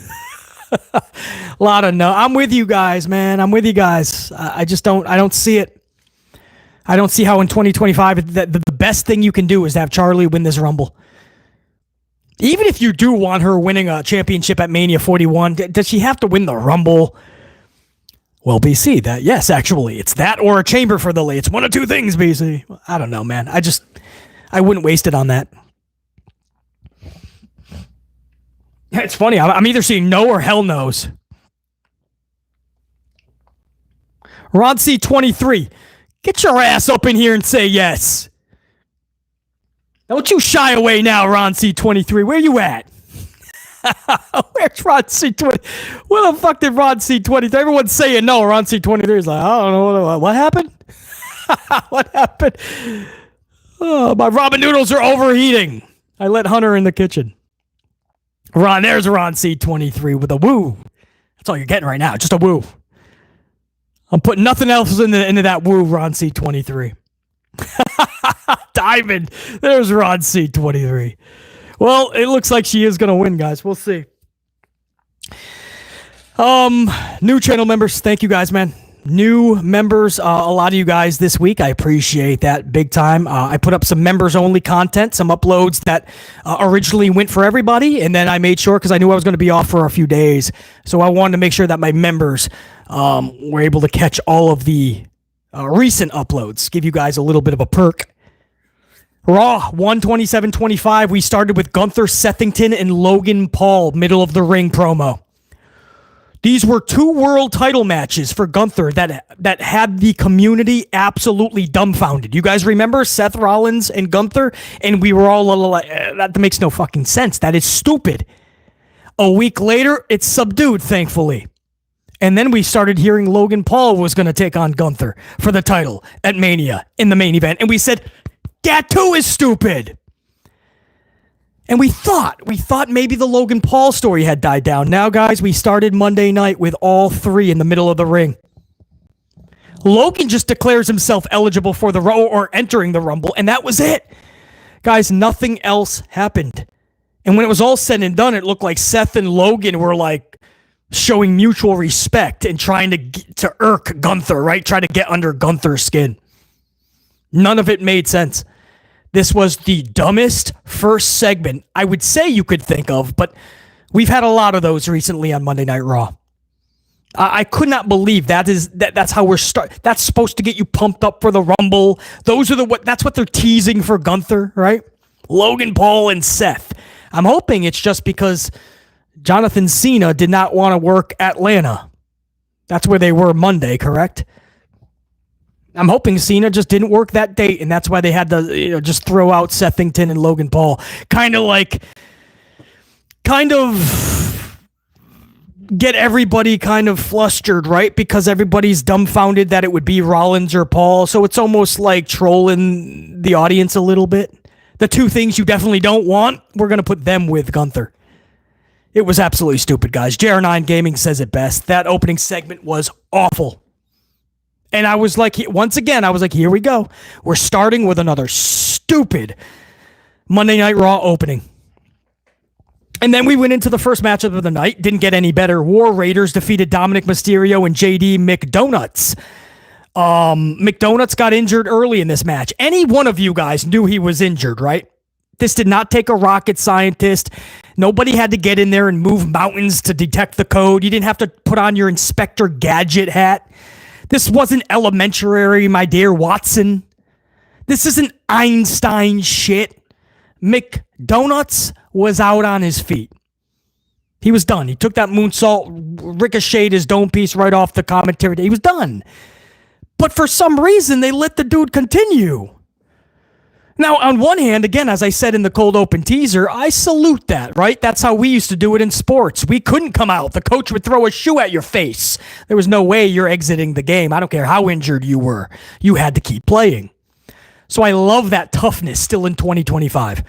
A lot of no. I'm with you guys, man. I'm with you guys. I don't see it. I don't see how in 2025 the best thing you can do is to have Charlie win this Rumble. Even if you do want her winning a championship at Mania 41, does she have to win the Rumble? Well, BC, yes, actually. It's that or a chamber for the Lee. It's one of two things, BC. I don't know, man. I wouldn't waste it on that. It's funny. I'm either seeing no or hell no's. Rod C23. Get your ass up in here and say yes. Don't you shy away now, Ron C23. Where you at? Where's Ron C23? Where the fuck did Ron C23? Everyone's saying no. Ron C23 is like, I don't know. What happened? What happened? Oh, my ramen noodles are overheating. I let Hunter in the kitchen. There's Ron C23 with a woo. That's all you're getting right now. Just a woo. I'm putting nothing else into that woo, Ron C23. Diamond. There's Ron C23. Well, it looks like she is going to win, guys. We'll see. New channel members, thank you guys, man. new members, a lot of you guys this week. I appreciate that big time. I put up some members-only content, some uploads that originally went for everybody, and then I made sure, because I knew I was going to be off for a few days, so I wanted to make sure that my members were able to catch all of the recent uploads, give you guys a little bit of a perk. Raw 127-25. We started with Gunther, Sethington, and Logan Paul, middle of the ring promo. These were two world title matches for Gunther that had the community absolutely dumbfounded. You guys remember Seth Rollins and Gunther? And we were all like, that makes no fucking sense. That is stupid. A week later, it's subdued, thankfully. And then we started hearing Logan Paul was going to take on Gunther for the title at Mania in the main event. And we said, that too is stupid. And we thought maybe the Logan Paul story had died down. Now, guys, we started Monday night with all three in the middle of the ring. Logan just declares himself eligible for the Raw or entering the Rumble, and that was it. Guys, nothing else happened. And when it was all said and done, it looked like Seth and Logan were like showing mutual respect and trying to irk Gunther, right? Try to get under Gunther's skin. None of it made sense. This was the dumbest first segment I would say you could think of, but we've had a lot of those recently on Monday Night Raw. I could not believe that's how we're that's supposed to get you pumped up for the Rumble. That's what they're teasing for Gunther, right? Logan Paul and Seth. I'm hoping it's just because Jonathan Cena did not want to work Atlanta. That's where they were Monday, correct? I'm hoping Cena just didn't work that date, and that's why they had to just throw out Sethington and Logan Paul. Kind of get everybody kind of flustered, right? Because everybody's dumbfounded that it would be Rollins or Paul, so it's almost like trolling the audience a little bit. The two things you definitely don't want, we're going to put them with Gunther. It was absolutely stupid, guys. JR9 Gaming says it best. That opening segment was awful. And I was like, once again, here we go. We're starting with another stupid Monday Night Raw opening. And then we went into the first matchup of the night. Didn't get any better. War Raiders defeated Dominic Mysterio and JD McDonuts. McDonuts got injured early in this match. Any one of you guys knew he was injured, right? This did not take a rocket scientist. Nobody had to get in there and move mountains to detect the code. You didn't have to put on your Inspector Gadget hat. This wasn't elementary, my dear Watson. This isn't Einstein shit. McDonuts was out on his feet. He was done. He took that moonsault, ricocheted his dome piece right off the commentary. He was done. But for some reason, they let the dude continue. Now, on one hand, again, as I said in the cold open teaser, I salute that, right? That's how we used to do it in sports. We couldn't come out. The coach would throw a shoe at your face. There was no way you're exiting the game. I don't care how injured you were. You had to keep playing. So I love that toughness still in 2025.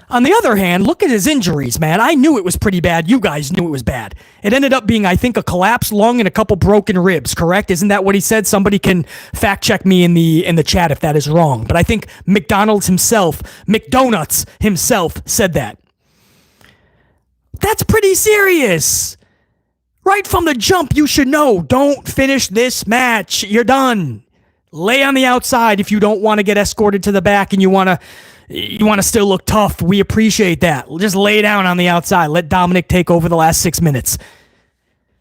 On the other hand, look at his injuries, man. I knew it was pretty bad. You guys knew it was bad. It ended up being, I think, a collapsed lung and a couple broken ribs, correct? Isn't that what he said? Somebody can fact check me in the chat if that is wrong. But I think McDonuts himself said that. That's pretty serious. Right from the jump, you should know. Don't finish this match. You're done. Lay on the outside if you don't want to get escorted to the back and you want to still look tough. We appreciate that. Just lay down on the outside. Let Dominic take over the last 6 minutes.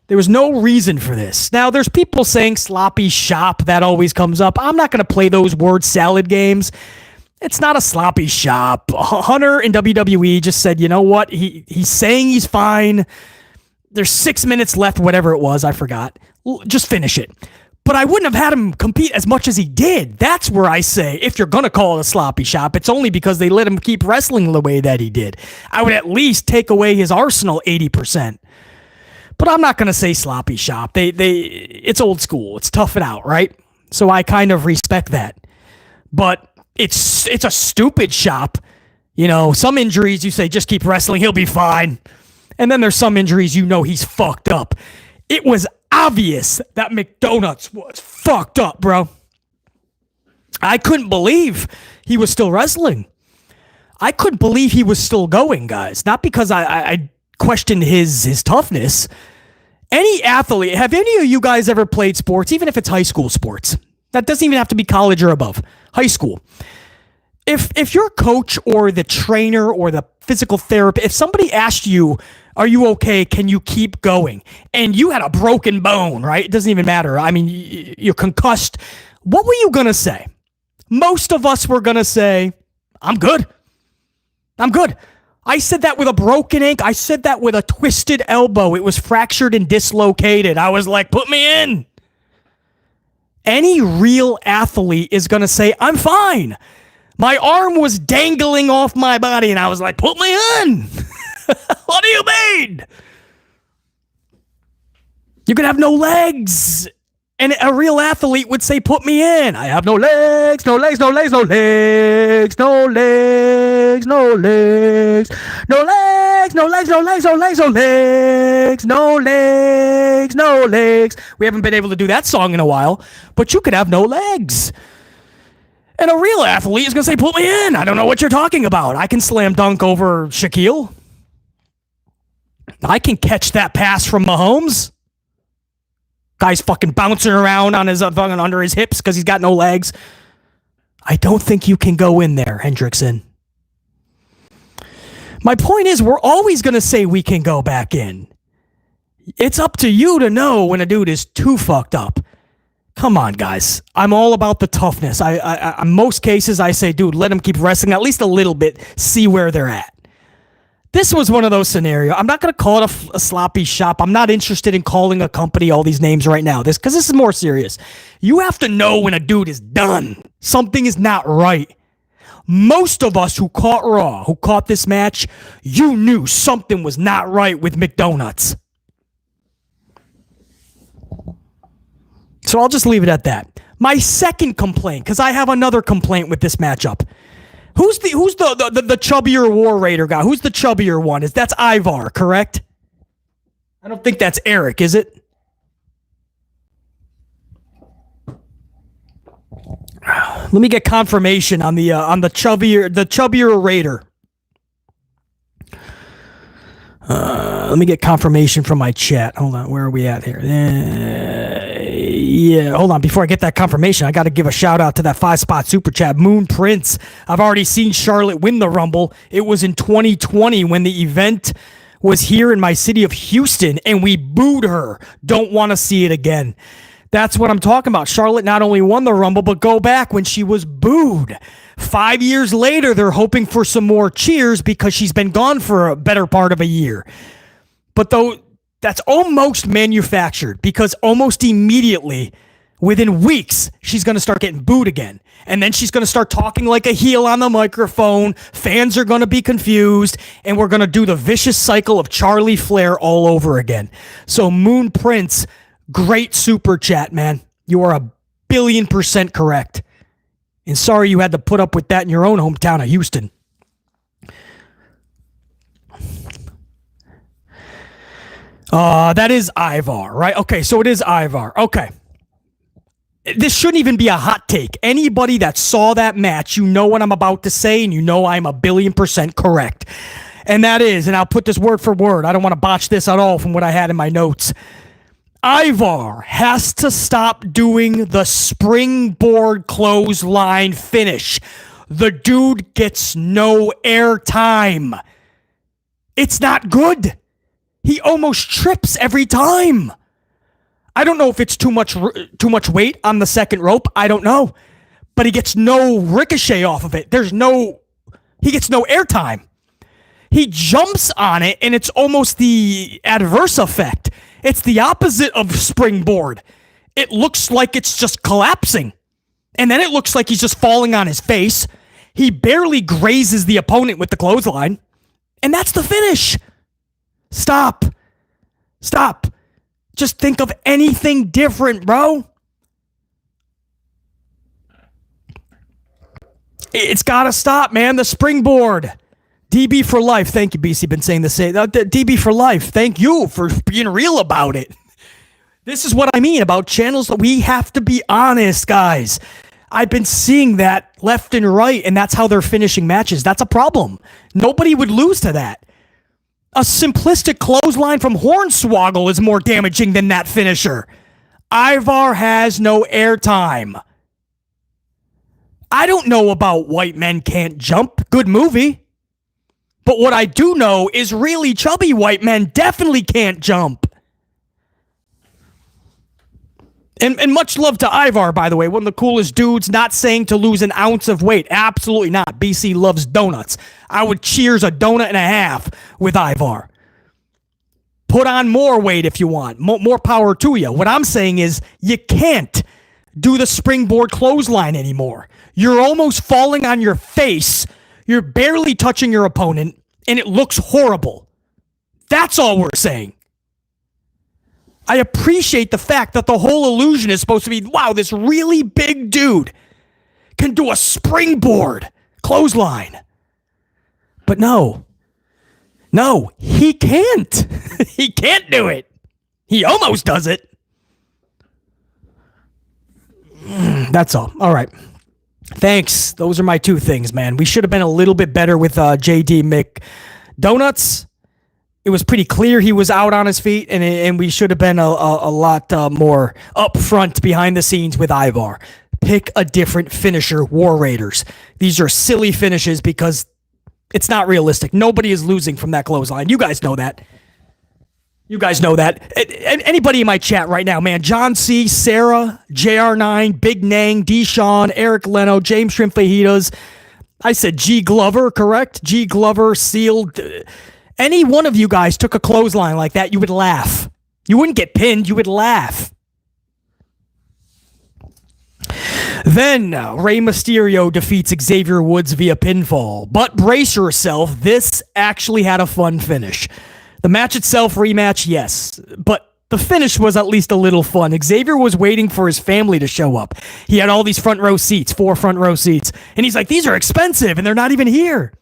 There was no reason for this. Now, there's people saying sloppy shop. That always comes up. I'm not going to play those word salad games. It's not a sloppy shop. Hunter in WWE just said, you know what? He's saying he's fine. There's 6 minutes left, whatever it was. I forgot. Just finish it. But I wouldn't have had him compete as much as he did. That's where I say, if you're going to call it a sloppy shop, it's only because they let him keep wrestling the way that he did. I would at least take away his arsenal 80%. But I'm not going to say sloppy shop. It's old school. It's tough it out, right? So I kind of respect that. But it's a stupid shop. You know, some injuries you say, just keep wrestling, he'll be fine. And then there's some injuries you know he's fucked up. It was obvious that McDonuts was fucked up, bro. I couldn't believe he was still wrestling. I couldn't believe he was still going, guys. Not because I questioned his toughness. Any athlete, have any of you guys ever played sports, even if it's high school sports? That doesn't even have to be college or above. High school. If your coach or the trainer or the physical therapist, if somebody asked you, are you okay? Can you keep going? And you had a broken bone, right? It doesn't even matter. I mean, you're concussed. What were you going to say? Most of us were going to say, I'm good. I'm good. I said that with a broken ankle. I said that with a twisted elbow. It was fractured and dislocated. I was like, put me in. Any real athlete is going to say, I'm fine. My arm was dangling off my body, and I was like, put me in. What do you mean? You could have no legs. And a real athlete would say, put me in. I have no legs, no legs, no legs, no legs, no legs, no legs, no legs, no legs, no legs, no legs, no legs, no legs, no legs. We haven't been able to do that song in a while, but you could have no legs. And a real athlete is going to say, put me in. I don't know what you're talking about. I can slam dunk over Shaquille. I can catch that pass from Mahomes. Guy's fucking bouncing around on his under his hips because he's got no legs. I don't think you can go in there, Hendrickson. My point is, we're always going to say we can go back in. It's up to you to know when a dude is too fucked up. Come on, guys. I'm all about the toughness. In most cases, I say, dude, let them keep wrestling at least a little bit, see where they're at. This was one of those scenarios. I'm not going to call it a sloppy shop. I'm not interested in calling a company all these names right now. Because this is more serious. You have to know when a dude is done. Something is not right. Most of us who caught Raw, who caught this match, you knew something was not right with McDonuts. So I'll just leave it at that. My second complaint, because I have another complaint with this matchup. Who's the chubbier War Raider guy? Who's the chubbier one? That's Ivar, correct? I don't think that's Eric, is it? Let me get confirmation on the chubbier Raider. Let me get confirmation from my chat. Hold on, where are we at here? Yeah, hold on. Before I get that confirmation, I got to give a shout out to that 5-spot super chat, Moon Prince. I've already seen Charlotte win the Rumble. It was in 2020 when the event was here in my city of Houston, and we booed her. Don't want to see it again. That's what I'm talking about. Charlotte not only won the Rumble, but go back when she was booed. 5 years later, they're hoping for some more cheers because she's been gone for a better part of a year. But though that's almost manufactured because almost immediately, within weeks, she's going to start getting booed again. And then she's going to start talking like a heel on the microphone. Fans are going to be confused. And we're going to do the vicious cycle of Charlie Flair all over again. So Moon Prince, great super chat, man. You are 1,000,000,000% correct. And sorry you had to put up with that in your own hometown of Houston. That is Ivar, right? Okay, so it is Ivar. Okay. This shouldn't even be a hot take. Anybody that saw that match, you know what I'm about to say, and you know I'm 1,000,000,000% correct. And that is, and I'll put this word for word. I don't want to botch this at all from what I had in my notes. Ivar has to stop doing the springboard clothesline finish. The dude gets no airtime. It's not good. He almost trips every time. I don't know if it's too much weight on the second rope. I don't know. But he gets no ricochet off of it. He gets no airtime. He jumps on it, and it's almost the adverse effect. It's the opposite of springboard. It looks like it's just collapsing. And then it looks like he's just falling on his face. He barely grazes the opponent with the clothesline. And that's the finish. Stop. Just think of anything different, bro. It's got to stop, man. The springboard. DB for life. Thank you, BC. Been saying the same. DB for life. Thank you for being real about it. This is what I mean about channels. We have to be honest, guys. I've been seeing that left and right, and that's how they're finishing matches. That's a problem. Nobody would lose to that. A simplistic clothesline from Hornswoggle is more damaging than that finisher. Ivar has no airtime. I don't know about White Men Can't Jump. Good movie. But what I do know is really chubby white men definitely can't jump. And much love to Ivar, by the way. One of the coolest dudes, not saying to lose an ounce of weight. Absolutely not. BC loves donuts. I would cheers a donut and a half with Ivar. Put on more weight if you want. More power to you. What I'm saying is you can't do the springboard clothesline anymore. You're almost falling on your face. You're barely touching your opponent, and it looks horrible. That's all we're saying. I appreciate the fact that the whole illusion is supposed to be, wow, this really big dude can do a springboard clothesline. But no, he can't. He can't do it. He almost does it. That's all. All right. Thanks. Those are my two things, man. We should have been a little bit better with JD McDonuts. It was pretty clear he was out on his feet, and we should have been a lot more upfront behind the scenes with Ivar. Pick a different finisher, War Raiders. These are silly finishes because it's not realistic. Nobody is losing from that clothesline. You guys know that. Anybody in my chat right now, man. John C., Sarah, JR9, Big Nang, Deshaun, Eric Leno, James Shrimp Fajitas. I said G. Glover, correct? G. Glover, Sealed. Any one of you guys took a clothesline like that, you would laugh. You wouldn't get pinned, you would laugh. Then Rey Mysterio defeats Xavier Woods via pinfall. But brace yourself, this actually had a fun finish. The match itself, rematch, yes. But the finish was at least a little fun. Xavier was waiting for his family to show up. He had all these front row seats, 4 front row seats. And he's like, these are expensive, and they're not even here.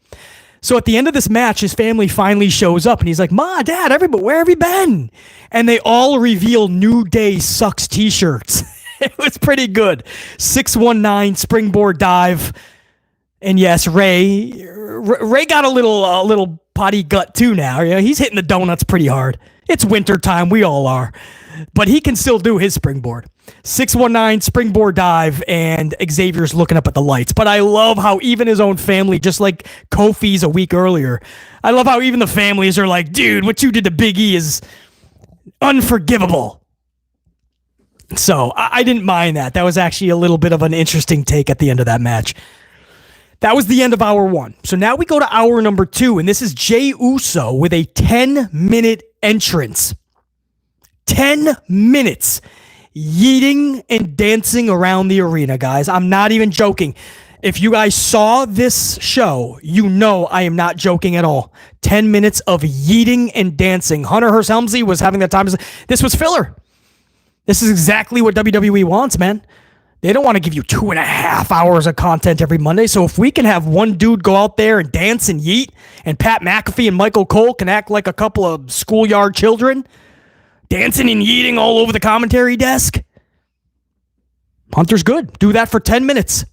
So at the end of this match, his family finally shows up, and he's like, Ma, Dad, everybody, where have you been? And they all reveal New Day Sucks t-shirts. It was pretty good. 619 springboard dive. And yes, Ray got a little potty gut too now. You know, he's hitting the donuts pretty hard. It's winter time. We all are. But he can still do his springboard. 619 springboard dive, and Xavier's looking up at the lights. But I love how even his own family, just like Kofi's a week earlier, I love how even the families are like, dude, what you did to Big E is unforgivable. So I didn't mind that. That was actually a little bit of an interesting take at the end of that match. That was the end of hour 1. So now we go to hour number 2, and this is Jey Uso with a 10-minute entrance. 10 minutes. Yeeting and dancing around the arena, guys. I'm not even joking. If you guys saw this show, you know I am not joking at all. 10 minutes of yeeting and dancing. Hunter Hearst Helmsley was having that time. This was filler. This is exactly what WWE wants, man. They don't want to give you 2.5 hours of content every Monday. So if we can have one dude go out there and dance and yeet, and Pat McAfee and Michael Cole can act like a couple of schoolyard children, dancing and yeeting all over the commentary desk, Hunter's good. Do that for 10 minutes.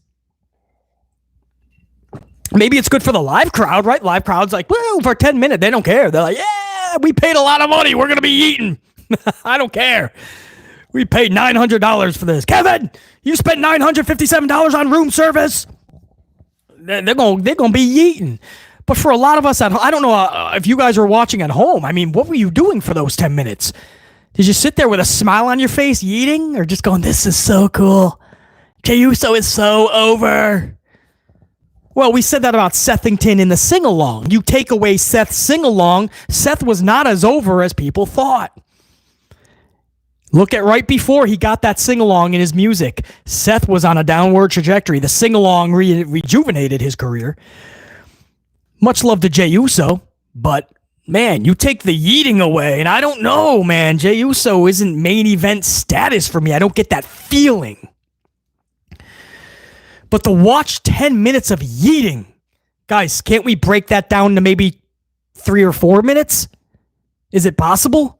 Maybe it's good for the live crowd, right? Live crowd's like, well, for 10 minutes, they don't care. They're like, yeah, we paid a lot of money. We're going to be eating. I don't care. We paid $900 for this. Kevin, you spent $957 on room service. They're going to be eating. But for a lot of us at home, I don't know if you guys are watching at home. I mean, what were you doing for those 10 minutes? Did you sit there with a smile on your face, eating, or just going, this is so cool? Jey Uso is so over. Well, we said that about Sethington in the sing-along. You take away Seth's sing-along, Seth was not as over as people thought. Look at right before he got that sing-along in his music. Seth was on a downward trajectory. The sing-along rejuvenated his career. Much love to Jey Uso, but man, you take the yeeting away, and I don't know, man. Jey Uso isn't main event status for me. I don't get that feeling. But to watch 10 minutes of yeeting, guys, can't we break that down to maybe 3 or 4 minutes? Is it possible?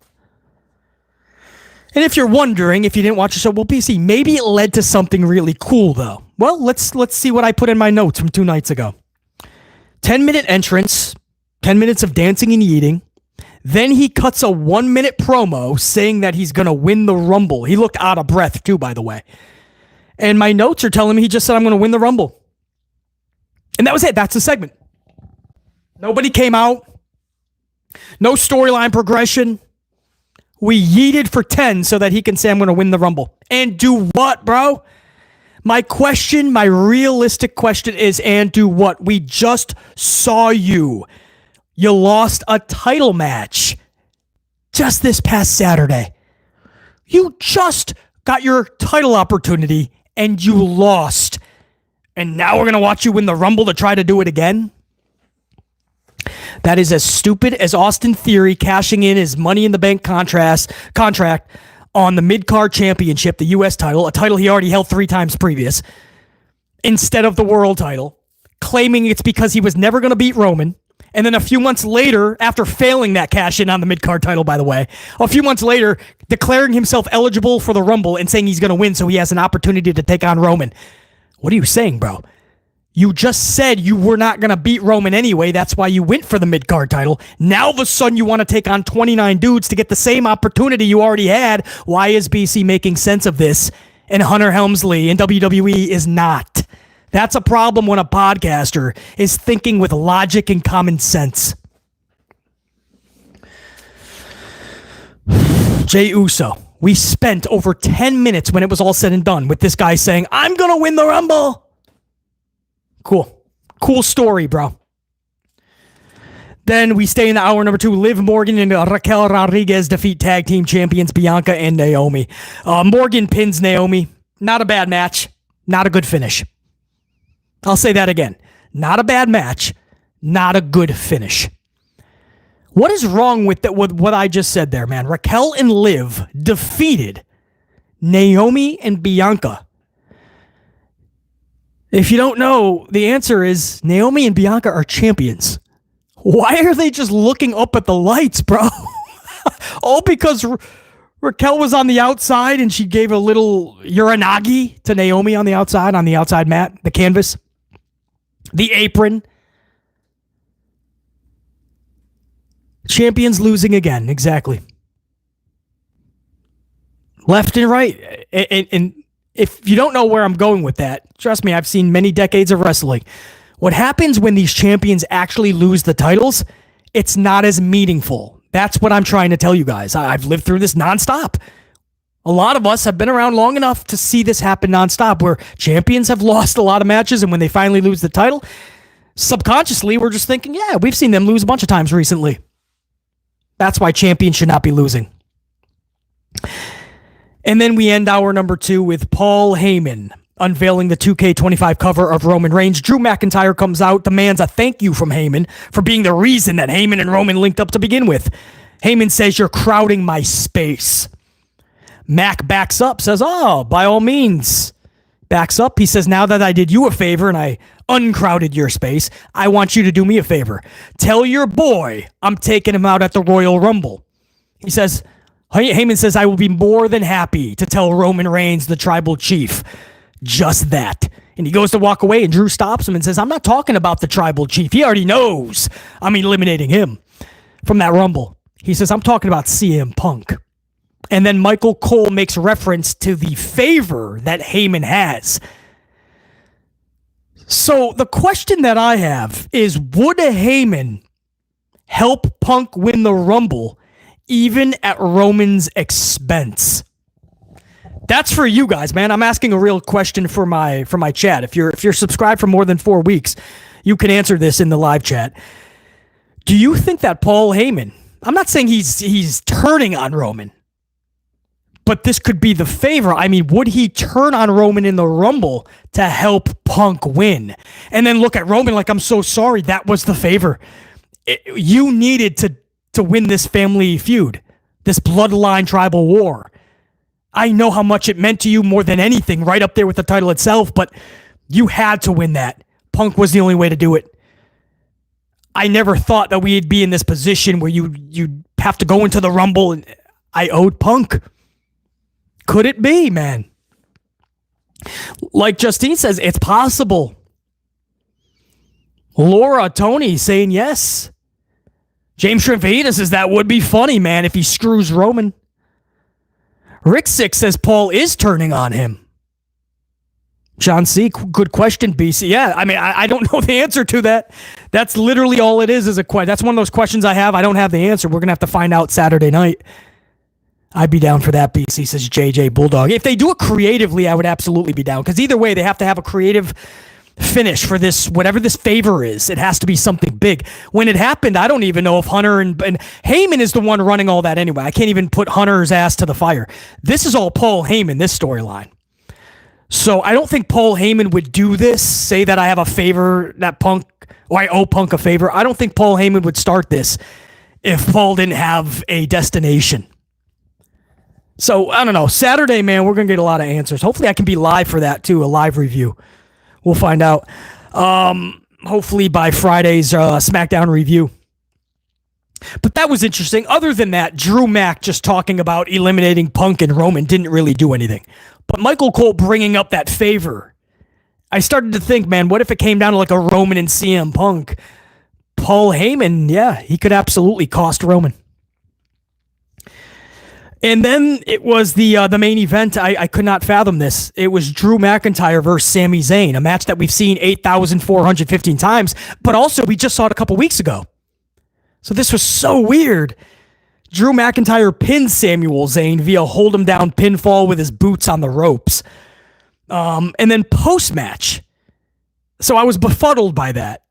And if you're wondering, if you didn't watch the show, well, BC, maybe it led to something really cool, though. Well, let's see what I put in my notes from 2 nights ago. 10-minute entrance, 10 minutes of dancing and eating. Then he cuts a 1-minute promo saying that he's going to win the Rumble. He looked out of breath too, by the way. And my notes are telling me he just said, I'm going to win the Rumble. And that was it. That's the segment. Nobody came out. No storyline progression. We yeeted for 10 so that he can say, I'm going to win the Rumble. And do what, bro? My realistic question is, and do what? We just saw you. You lost a title match just this past Saturday. You just got your title opportunity and you lost. And now we're going to watch you win the Rumble to try to do it again? That is as stupid as Austin Theory cashing in his Money in the Bank contract on the mid-card championship, the U.S. title, a title he already held 3 times previous, instead of the world title, claiming it's because he was never going to beat Roman. And then a few months later, after failing that cash-in on the mid-card title, by the way, a few months later, declaring himself eligible for the Rumble and saying he's going to win so he has an opportunity to take on Roman. What are you saying, bro? You just said you were not going to beat Roman anyway. That's why you went for the mid-card title. Now, all of a sudden, you want to take on 29 dudes to get the same opportunity you already had. Why is BC making sense of this? And Hunter Helmsley in WWE is not. That's a problem when a podcaster is thinking with logic and common sense. Jey Uso. We spent over 10 minutes when it was all said and done with this guy saying, I'm going to win the Rumble. Cool. Cool story, bro. Then we stay in the hour number 2. Liv Morgan and Raquel Rodriguez defeat tag team champions Bianca and Naomi. Morgan pins Naomi. Not a bad match. Not a good finish. I'll say that again. Not a bad match. Not a good finish. What is wrong with what I just said there, man? Raquel and Liv defeated Naomi and Bianca. If you don't know, the answer is Naomi and Bianca are champions. Why are they just looking up at the lights, bro? All because Raquel was on the outside and she gave a little uranagi to Naomi on the outside mat, the canvas, the apron. Champions losing again, exactly. Left and right. And if you don't know where I'm going with that, trust me, I've seen many decades of wrestling. What happens when these champions actually lose the titles, it's not as meaningful. That's what I'm trying to tell you guys. I've lived through this nonstop. A lot of us have been around long enough to see this happen nonstop, where champions have lost a lot of matches, and when they finally lose the title, subconsciously, we're just thinking, yeah, we've seen them lose a bunch of times recently. That's why champions should not be losing. And then we end hour number 2 with Paul Heyman unveiling the 2K25 cover of Roman Reigns. Drew McIntyre comes out, demands a thank you from Heyman for being the reason that Heyman and Roman linked up to begin with. Heyman says, you're crowding my space. Mac backs up, says, oh, by all means. Backs up. He says, now that I did you a favor and I uncrowded your space, I want you to do me a favor. Tell your boy I'm taking him out at the Royal Rumble. He says, Heyman says, I will be more than happy to tell Roman Reigns, the tribal chief, just that. And he goes to walk away, and Drew stops him and says, I'm not talking about the tribal chief. He already knows I'm eliminating him from that Rumble. He says, I'm talking about CM Punk. And then Michael Cole makes reference to the favor that Heyman has. So the question that I have is, would a Heyman help Punk win the Rumble even at Roman's expense? That's for you guys, man. I'm asking a real question for my chat. If you're subscribed for more than 4 weeks, you can answer this in the live chat. Do you think that Paul Heyman, I'm not saying he's turning on Roman, but this could be the favor. I mean, would he turn on Roman in the Rumble to help Punk win? And then look at Roman like, I'm so sorry, that was the favor. You needed to win this family feud, this bloodline tribal war. I know how much it meant to you more than anything, right up there with the title itself, but you had to win that. Punk was the only way to do it. I never thought that we'd be in this position where you'd have to go into the Rumble and I owed Punk. Could it be, man? Like Justine says, it's possible. Laura Tony saying yes. James Shrimfajitas says that would be funny, man, if he screws Roman. Rick Six says Paul is turning on him. John C., good question, BC. Yeah, I mean, I don't know the answer to that. That's literally all it is a question. That's one of those questions I have. I don't have the answer. We're going to have to find out Saturday night. I'd be down for that, BC, says JJ Bulldog. If they do it creatively, I would absolutely be down. Because either way, they have to have a creative finish for this, whatever this favor is. It has to be something big. When it happened, I don't even know if Hunter and Heyman is the one running all that anyway. I can't even put Hunter's ass to the fire. This is all Paul Heyman, this storyline. So I don't think Paul Heyman would do this, say that I have a favor, that Punk, or I owe Punk a favor. I don't think Paul Heyman would start this if Paul didn't have a destination. So I don't know. Saturday, man, we're going to get a lot of answers. Hopefully I can be live for that too, a live review. We'll find out. Hopefully by Friday's SmackDown review. But that was interesting. Other than that, Drew Mack just talking about eliminating Punk and Roman didn't really do anything. But Michael Cole bringing up that favor, I started to think, man, what if it came down to like a Roman and CM Punk? Paul Heyman, yeah, he could absolutely cost Roman. And then it was the main event. I could not fathom this. It was Drew McIntyre versus Sami Zayn, a match that we've seen 8,415 times, but also we just saw it a couple weeks ago. So this was so weird. Drew McIntyre pinned Samuel Zayn via hold him down pinfall with his boots on the ropes. And then post-match. So I was befuddled by that.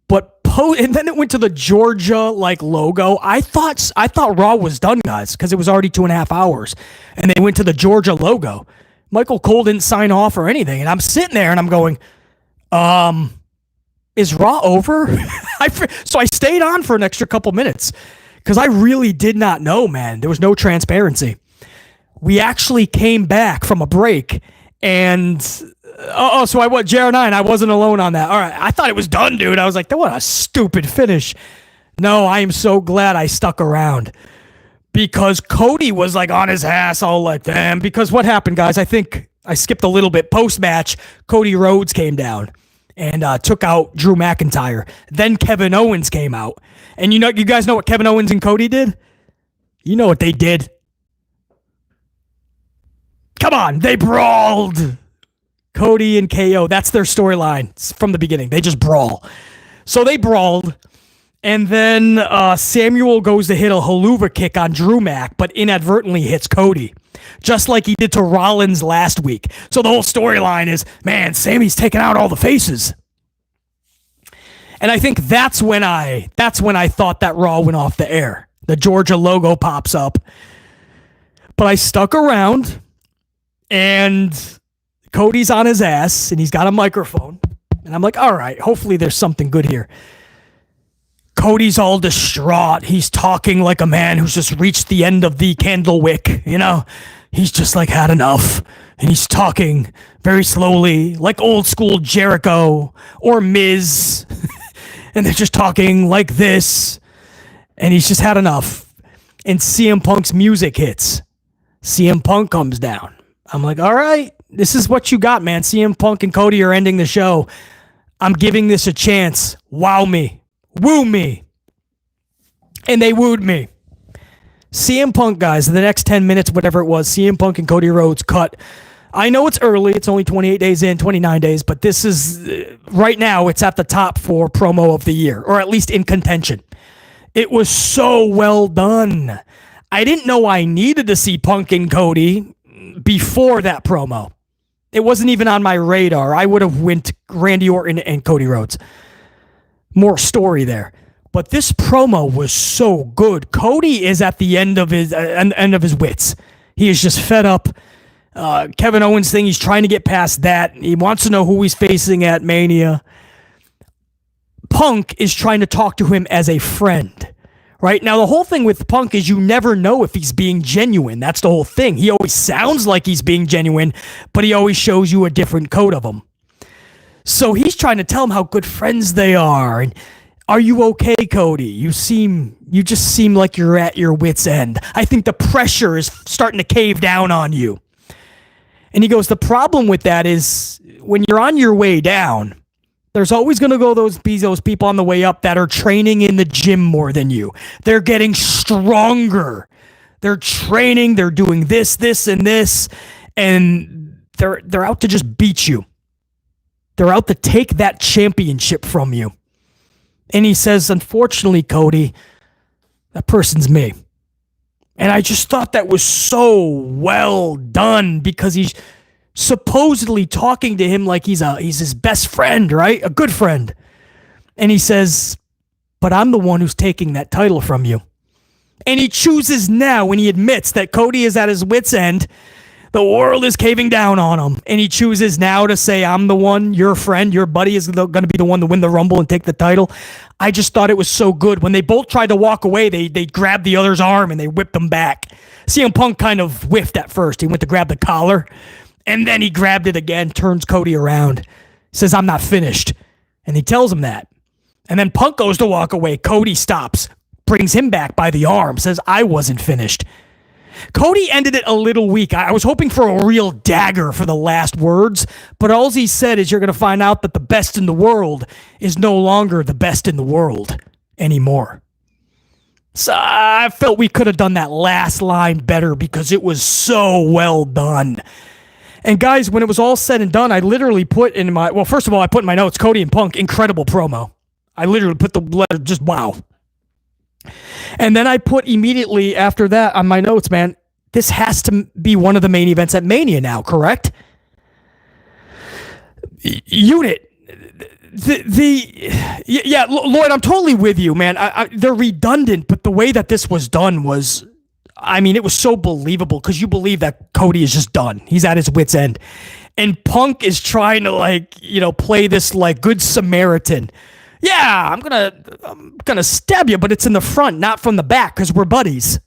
But and then it went to the Georgia logo. I thought Raw was done, guys, because it was already 2.5 hours. And they went to the Georgia logo. Michael Cole didn't sign off or anything. And I'm sitting there and I'm going, is Raw over? So I stayed on for an extra couple minutes because I really did not know, man. There was no transparency. We actually came back from a break and so I was JR9. I wasn't alone on that. All right. I thought it was done, dude. I was like, what a stupid finish. No, I am so glad I stuck around because Cody was like on his ass all like, damn. Because what happened, guys? I think I skipped a little bit. Post-match, Cody Rhodes came down and took out Drew McIntyre. Then Kevin Owens came out. And you guys know what Kevin Owens and Cody did? You know what they did. Come on, they brawled. Cody and KO, that's their storyline from the beginning. They just brawl. So they brawled. And then Samuel goes to hit a haluva kick on Drew Mac, but inadvertently hits Cody. Just like he did to Rollins last week. So the whole storyline is, man, Sammy's taking out all the faces. And I think that's when I thought that Raw went off the air. The Georgia logo pops up. But I stuck around, and Cody's on his ass, and he's got a microphone. And I'm like, all right, hopefully there's something good here. Cody's all distraught. He's talking like a man who's just reached the end of the candle wick, He's just like had enough. And he's talking very slowly, like old school Jericho or Miz. And they're just talking like this. And he's just had enough. And CM Punk's music hits. CM Punk comes down. I'm like, all right, this is what you got, man. CM Punk and Cody are ending the show. I'm giving this a chance. Wow me. Woo me. And they wooed me. CM Punk, guys, the next 10 minutes, whatever it was, CM Punk and Cody Rhodes cut. I know it's early. It's only 28 days in, 29 days, but this is, right now, it's at the top for promo of the year, or at least in contention. It was so well done. I didn't know I needed to see Punk and Cody before that promo. It wasn't even on my radar. I would have went Randy Orton and Cody Rhodes. More story there. But this promo was so good. Cody is at the end of his wits. He is just fed up. Kevin Owens thing, he's trying to get past that. He wants to know who he's facing at Mania. Punk is trying to talk to him as a friend. Right? Now, the whole thing with Punk is you never know if he's being genuine. That's the whole thing. He always sounds like he's being genuine, but he always shows you a different coat of him. So he's trying to tell him how good friends they are. And are you okay, Cody? You just seem like you're at your wit's end. I think the pressure is starting to cave down on you. And he goes, the problem with that is when you're on your way down, There's always going to be those people on the way up that are training in the gym more than you. They're getting stronger. They're training. They're doing this, and this, and they're out to just beat you. They're out to take that championship from you. And he says, unfortunately, Cody, that person's me. And I just thought that was so well done because he's supposedly talking to him like he's his best friend, right? A good friend. And he says, but I'm the one who's taking that title from you. And he chooses now, when he admits that Cody is at his wit's end, the world is caving down on him. And he chooses now to say, I'm the one, your friend, your buddy is going to be the one to win the Rumble and take the title. I just thought it was so good. When they both tried to walk away, they grabbed the other's arm and they whipped him back. CM Punk kind of whiffed at first. He went to grab the collar. And then he grabbed it again, turns Cody around, says, I'm not finished. And he tells him that. And then Punk goes to walk away. Cody stops, brings him back by the arm, says, I wasn't finished. Cody ended it a little weak. I was hoping for a real dagger for the last words, but all he said is you're going to find out that the best in the world is no longer the best in the world anymore. So I felt we could have done that last line better because it was so well done. And guys, when it was all said and done, I literally put in my, well, first of all, I put in my notes, Cody and Punk, incredible promo. I literally put the letter, just wow. And then I put immediately after that on my notes, man, this has to be one of the main events at Mania now, correct? Unit. Yeah, Lloyd, I'm totally with you, man. They're redundant, but the way that this was done was, I mean, it was so believable because you believe that Cody is just done. He's at his wit's end. And Punk is trying to play this like good Samaritan. Yeah, I'm gonna stab you, but it's in the front, not from the back, because we're buddies.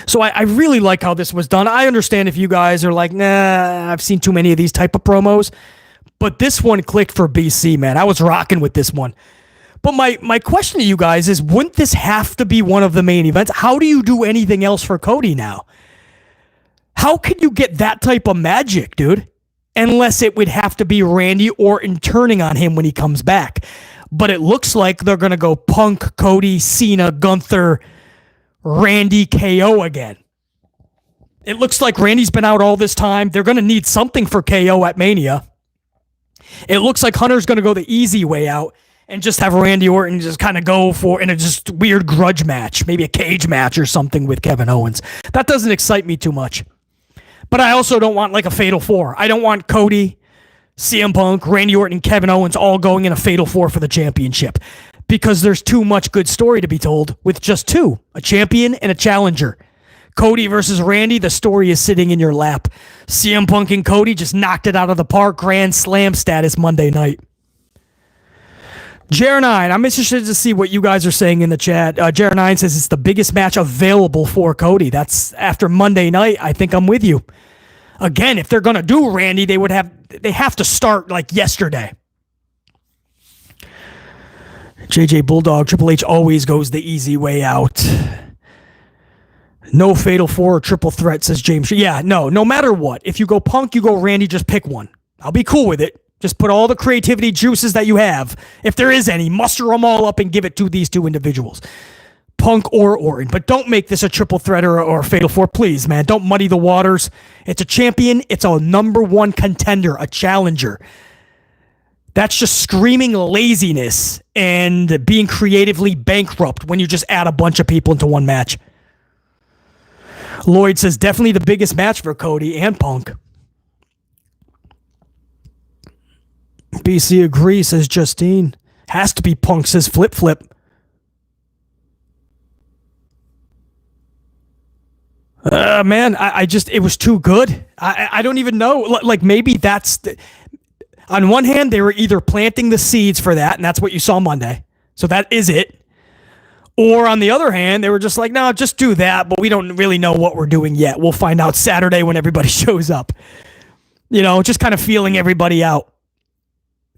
So I really like how this was done. I understand if you guys are like, nah, I've seen too many of these type of promos. But this one clicked for BC, man. I was rocking with this one. But my question to you guys is, wouldn't this have to be one of the main events? How do you do anything else for Cody now? How can you get that type of magic, dude? Unless it would have to be Randy Orton turning on him when he comes back. But it looks like they're going to go Punk, Cody, Cena, Gunther, Randy, KO again. It looks like Randy's been out all this time. They're going to need something for KO at Mania. It looks like Hunter's going to go the easy way out and just have Randy Orton just kind of go for in a just weird grudge match, maybe a cage match or something with Kevin Owens. That doesn't excite me too much. But I also don't want like a Fatal Four. I don't want Cody, CM Punk, Randy Orton, and Kevin Owens all going in a Fatal Four for the championship because there's too much good story to be told with just two, a champion and a challenger. Cody versus Randy, the story is sitting in your lap. CM Punk and Cody just knocked it out of the park, Grand Slam status Monday night. Jer9, I'm interested to see what you guys are saying in the chat. Jer9 says it's the biggest match available for Cody. That's after Monday night. I think I'm with you. Again, if they're going to do Randy, they have to start like yesterday. JJ Bulldog, Triple H always goes the easy way out. No Fatal Four or Triple Threat, says James. Yeah, no matter what. If you go Punk, you go Randy, just pick one. I'll be cool with it. Just put all the creativity juices that you have, if there is any, muster them all up and give it to these two individuals. Punk or Orton. But don't make this a triple threat or a Fatal Four, please, man. Don't muddy the waters. It's a champion. It's a number one contender, a challenger. That's just screaming laziness and being creatively bankrupt when you just add a bunch of people into one match. Lloyd says definitely the biggest match for Cody and Punk. BC agrees, says Justine. Has to be Punk, says Flip. Man, I just, it was too good. I don't even know. Like maybe that's, on one hand, they were either planting the seeds for that, and that's what you saw Monday. So that is it. Or on the other hand, they were just like, no, just do that, but we don't really know what we're doing yet. We'll find out Saturday when everybody shows up. Just kind of feeling everybody out.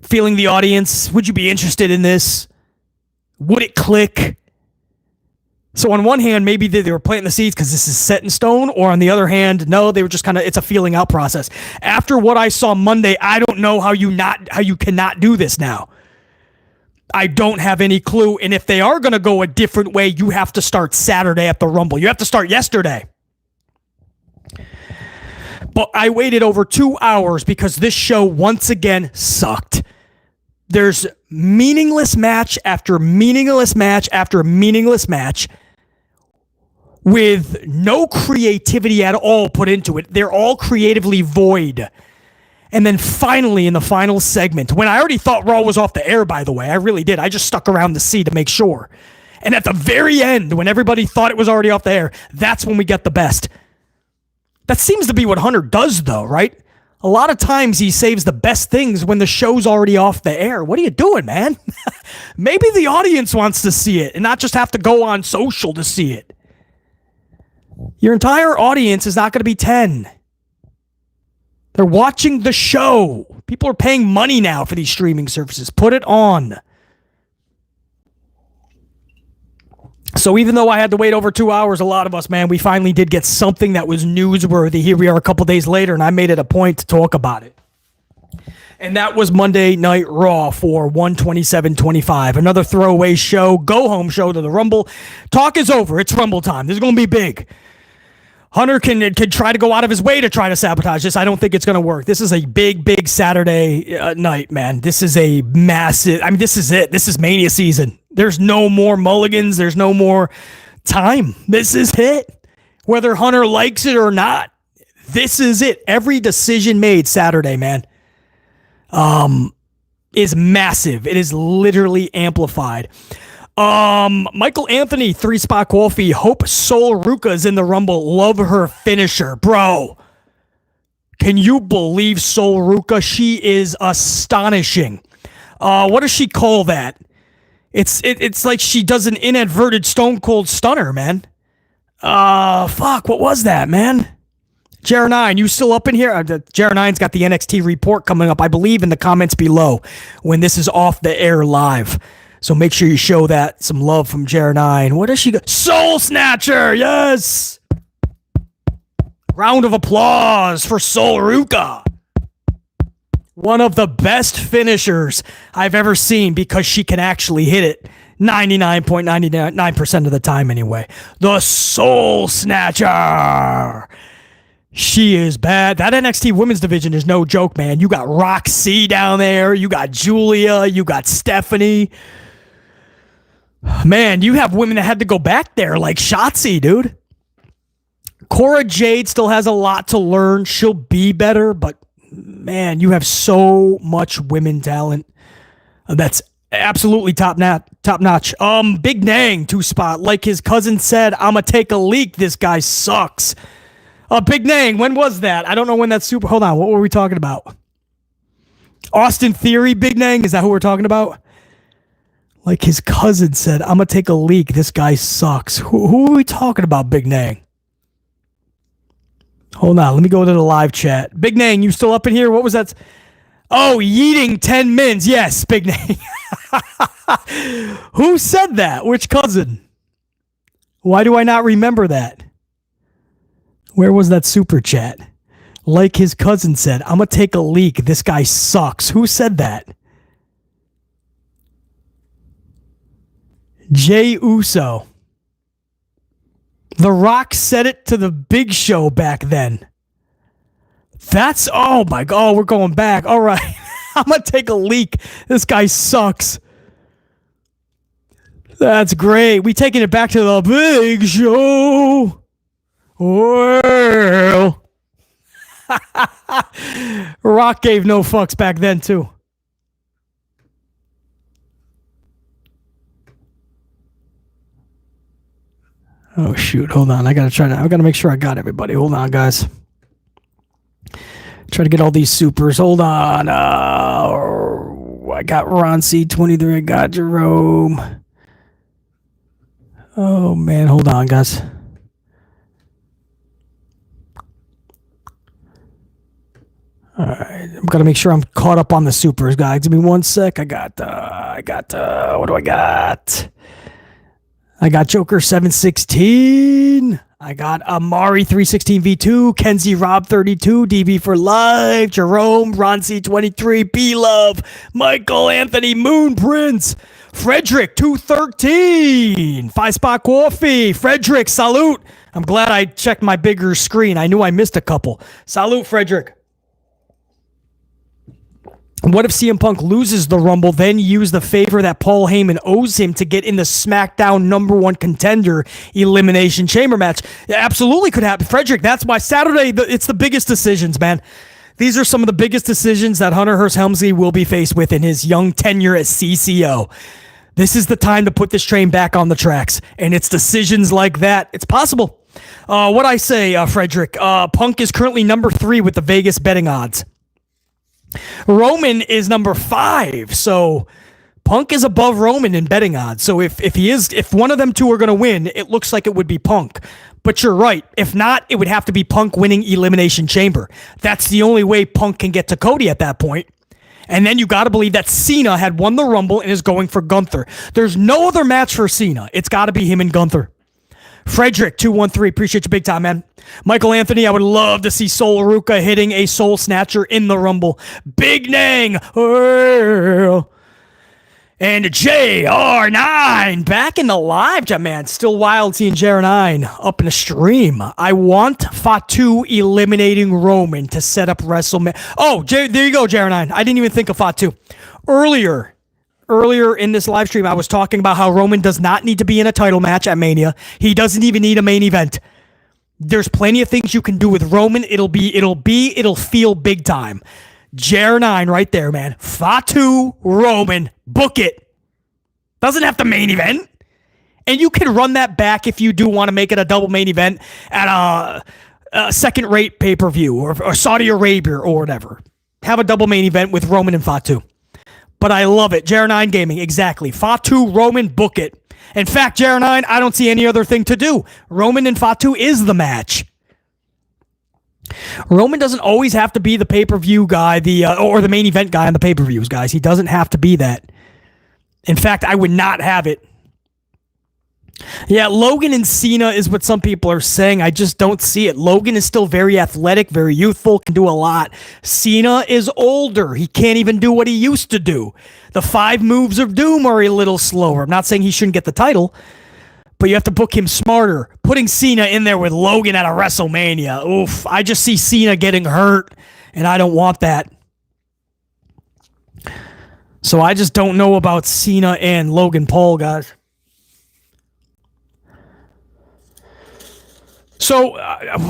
Feeling the audience. Would you be interested in this? Would it click? So on one hand, maybe they were planting the seeds because this is set in stone, or on the other hand, no, they were just kind of, it's a feeling out process. After what I saw Monday, I don't know how you cannot do this now. I don't have any clue. And if they are going to go a different way, you have to start Saturday at the Rumble. You have to start yesterday. But I waited over 2 hours because this show once again sucked. There's meaningless match after meaningless match after meaningless match with no creativity at all put into it. They're all creatively void. And then finally, in the final segment, when I already thought Raw was off the air, by the way, I really did. I just stuck around to see to make sure. And at the very end, when everybody thought it was already off the air, that's when we get the best. That seems to be what Hunter does, though, right? A lot of times he saves the best things when the show's already off the air. What are you doing, man? Maybe the audience wants to see it and not just have to go on social to see it. Your entire audience is not going to be 10. They're watching the show. People are paying money now for these streaming services. Put it on. So even though I had to wait over 2 hours, a lot of us, man, we finally did get something that was newsworthy. Here we are a couple days later, and I made it a point to talk about it. And that was Monday Night Raw for 127.25. Another throwaway show, go-home show to the Rumble. Talk is over. It's Rumble time. This is going to be big. Hunter can try to go out of his way to try to sabotage this. I don't think it's going to work. This is a big Saturday night, man. This is a massive... I mean, this is it. This is Mania season. There's no more mulligans. There's no more time. This is it. Whether Hunter likes it or not, this is it. Every decision made Saturday, man, is massive. It is literally amplified. Michael Anthony, 3-spot coffee. Hope Sol Ruka's in the Rumble. Love her finisher. Bro, can you believe Sol Ruka? She is astonishing. What does she call that? It's like she does an inadvertent Stone Cold Stunner, man. Fuck, what was that, man? Jer9, you still up in here? Jer9's got the NXT report coming up, I believe, in the comments below when this is off the air live. So make sure you show that some love from Jer9. What does she go? Soul Snatcher, yes! Round of applause for Sol Ruka. One of the best finishers I've ever seen because she can actually hit it 99.99% of the time anyway. The Soul Snatcher. She is bad. That NXT women's division is no joke, man. You got Roxy down there. You got Julia. You got Stephanie. Man, you have women that had to go back there like Shotzi, dude. Cora Jade still has a lot to learn. She'll be better, but man, you have so much women talent. That's absolutely top notch. Big Nang, 2-spot. Like his cousin said, I'ma take a leak. This guy sucks. Big Nang, when was that? I don't know when that super... Hold on, what were we talking about? Austin Theory, Big Nang? Is that who we're talking about? Like his cousin said, I'm going to take a leak. This guy sucks. Who are we talking about, Big Nang? Hold on, let me go to the live chat. Big Nang, you still up in here? What was that? Oh, yeeting 10 mins. Yes, Big Nang. Who said that? Which cousin? Why do I not remember that? Where was that super chat? Like his cousin said, I'm going to take a leak. This guy sucks. Who said that? Jay Uso. The Rock said it to the Big Show back then. That's, oh my God, we're going back. All right. I'm going to take a leak. This guy sucks. That's great. We taking it back to the Big Show. Well. Rock gave no fucks back then too. Oh shoot, hold on. I gotta make sure I got everybody. Hold on, guys. Try to get all these supers. Hold on. I got Ron C23. I got Jerome. Oh man, hold on, guys. All right, I'm gonna make sure I'm caught up on the supers, guys. Give me one sec. I got. What do I got? I got Joker 716. I got Amari 316 V2, Kenzie Rob 32, DB for Life, Jerome, Ron C 23, B Love, Michael Anthony Moon Prince, Frederick 213, 5 Spot Coffee, Frederick, salute. I'm glad I checked my bigger screen. I knew I missed a couple. Salute, Frederick. What if CM Punk loses the Rumble, then use the favor that Paul Heyman owes him to get in the SmackDown #1 contender Elimination Chamber match? It absolutely could happen. Frederick, that's why Saturday, it's the biggest decisions, man. These are some of the biggest decisions that Hunter Hearst Helmsley will be faced with in his young tenure as CCO. This is the time to put this train back on the tracks, and it's decisions like that. It's possible. What I say, Frederick, Punk is currently number 3 with the Vegas betting odds. Roman is number 5, so Punk is above Roman in betting odds. So if one of them two are going to win, it looks like it would be Punk. But you're right. If not, it would have to be Punk winning Elimination Chamber. That's the only way Punk can get to Cody at that point. And then you got to believe that Cena had won the Rumble and is going for Gunther. There's no other match for Cena. It's got to be him and Gunther. Frederick 213, appreciate you big time, man. Michael Anthony, I would love to see Sol Aruka hitting a Soul Snatcher in the Rumble. Big Nang. And JR9 back in the live chat, man. Still wild seeing JR9 up in the stream. I want Fatu eliminating Roman to set up WrestleMania. Oh, there you go, JR9. I didn't even think of Fatu. Earlier in this live stream, I was talking about how Roman does not need to be in a title match at Mania. He doesn't even need a main event. There's plenty of things you can do with Roman. It'll feel big time. JR9 right there, man. Fatu, Roman, book it. Doesn't have to main event. And you can run that back if you do want to make it a double main event at a second-rate pay-per-view or Saudi Arabia or whatever. Have a double main event with Roman and Fatu. But I love it. JR9 Gaming, exactly. Fatu, Roman, book it. In fact, JR9, I don't see any other thing to do. Roman and Fatu is the match. Roman doesn't always have to be the pay-per-view guy, or the main event guy on the pay-per-views, guys. He doesn't have to be that. In fact, I would not have it. Yeah, Logan and Cena is what some people are saying. I just don't see it. Logan is still very athletic, very youthful, can do a lot. Cena is older. He can't even do what he used to do. The 5 moves of doom are a little slower. I'm not saying he shouldn't get the title, but you have to book him smarter. Putting Cena in there with Logan at a WrestleMania. Oof, I just see Cena getting hurt, and I don't want that. So I just don't know about Cena and Logan Paul, guys. So,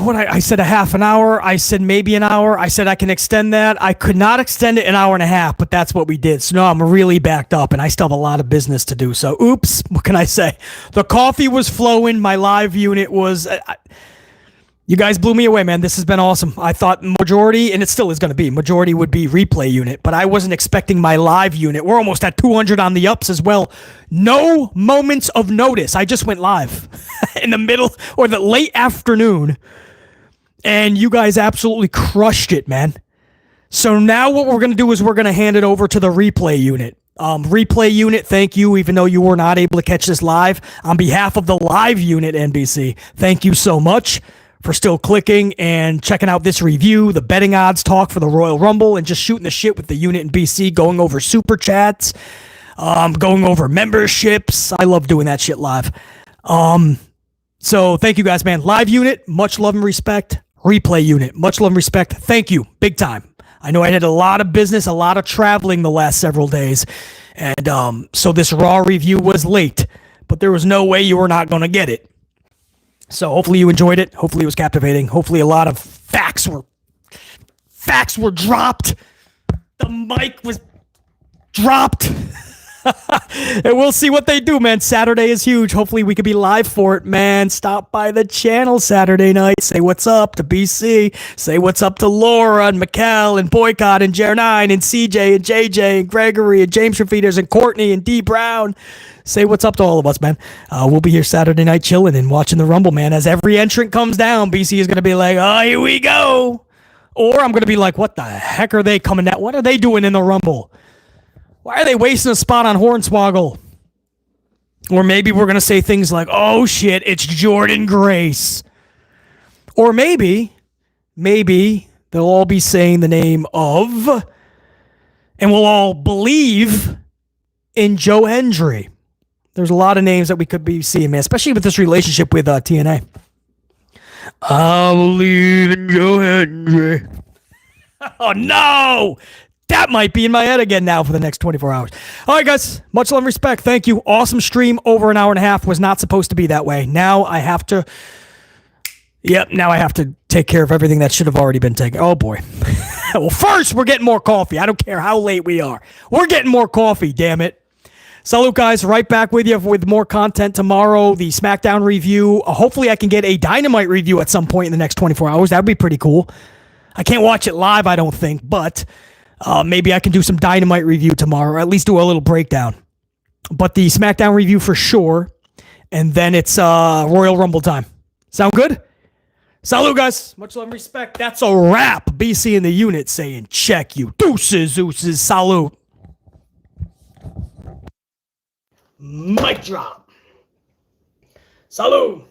what I said a half an hour, I said maybe an hour, I said I can extend that. I could not extend it an hour and a half, but that's what we did. So, no, I'm really backed up, and I still have a lot of business to do. So, oops, what can I say? The coffee was flowing, my live unit was... you guys blew me away, man. This has been awesome. I thought majority, and it still is going to be, majority would be replay unit, but I wasn't expecting my live unit. We're almost at 200 on the ups as well. No moments of notice. I just went live in the middle or the late afternoon, and you guys absolutely crushed it, man. So now what we're going to do is we're going to hand it over to the replay unit. Replay unit, thank you, even though you were not able to catch this live. On behalf of the live unit, NBC, thank you so much for still clicking and checking out this review, the betting odds talk for the Royal Rumble, and just shooting the shit with the unit in BC, going over super chats, going over memberships. I love doing that shit live. So thank you guys, man. Live unit, much love and respect. Replay unit, much love and respect. Thank you, big time. I know I had a lot of business, a lot of traveling the last several days, and so this Raw review was late, but there was no way you were not going to get it. So hopefully you enjoyed it. Hopefully it was captivating. Hopefully a lot of facts were dropped. The mic was dropped. And we'll see what they do, man. Saturday is huge. Hopefully we could be live for it, man. Stop by the channel Saturday night. Say what's up to BC. Say what's up to Laura and Mikkel and Boycott and Jer9 and CJ and JJ and Gregory and James Rafiters and Courtney and D Brown. Say what's up to all of us, man. We'll be here Saturday night chilling and watching the Rumble, man. As every entrant comes down, BC is going to be like, oh, here we go. Or I'm going to be like, what the heck are they coming at? What are they doing in the Rumble? Why are they wasting a spot on Hornswoggle? Or maybe we're going to say things like, oh shit, it's Jordan Grace. Or maybe they'll all be saying the name of, and we'll all believe in Joe Hendry. There's a lot of names that we could be seeing, man, especially with this relationship with TNA. I believe in Joe Hendry. Oh, no! That might be in my head again now for the next 24 hours. All right, guys. Much love and respect. Thank you. Awesome stream. Over an hour and a half. Was not supposed to be that way. Now I have to... Yep, now I have to take care of everything that should have already been taken. Oh, boy. Well, first, we're getting more coffee. I don't care how late we are. We're getting more coffee, damn it. Salute, guys. Right back with you with more content tomorrow. The SmackDown review. Hopefully, I can get a Dynamite review at some point in the next 24 hours. That would be pretty cool. I can't watch it live, I don't think, but maybe I can do some Dynamite review tomorrow, or at least do a little breakdown. But the SmackDown review for sure, and then it's Royal Rumble time. Sound good? Salute, guys. Much love and respect. That's a wrap. BC in the unit saying check you. Deuces, ooses. Salute. Mic drop. Salute.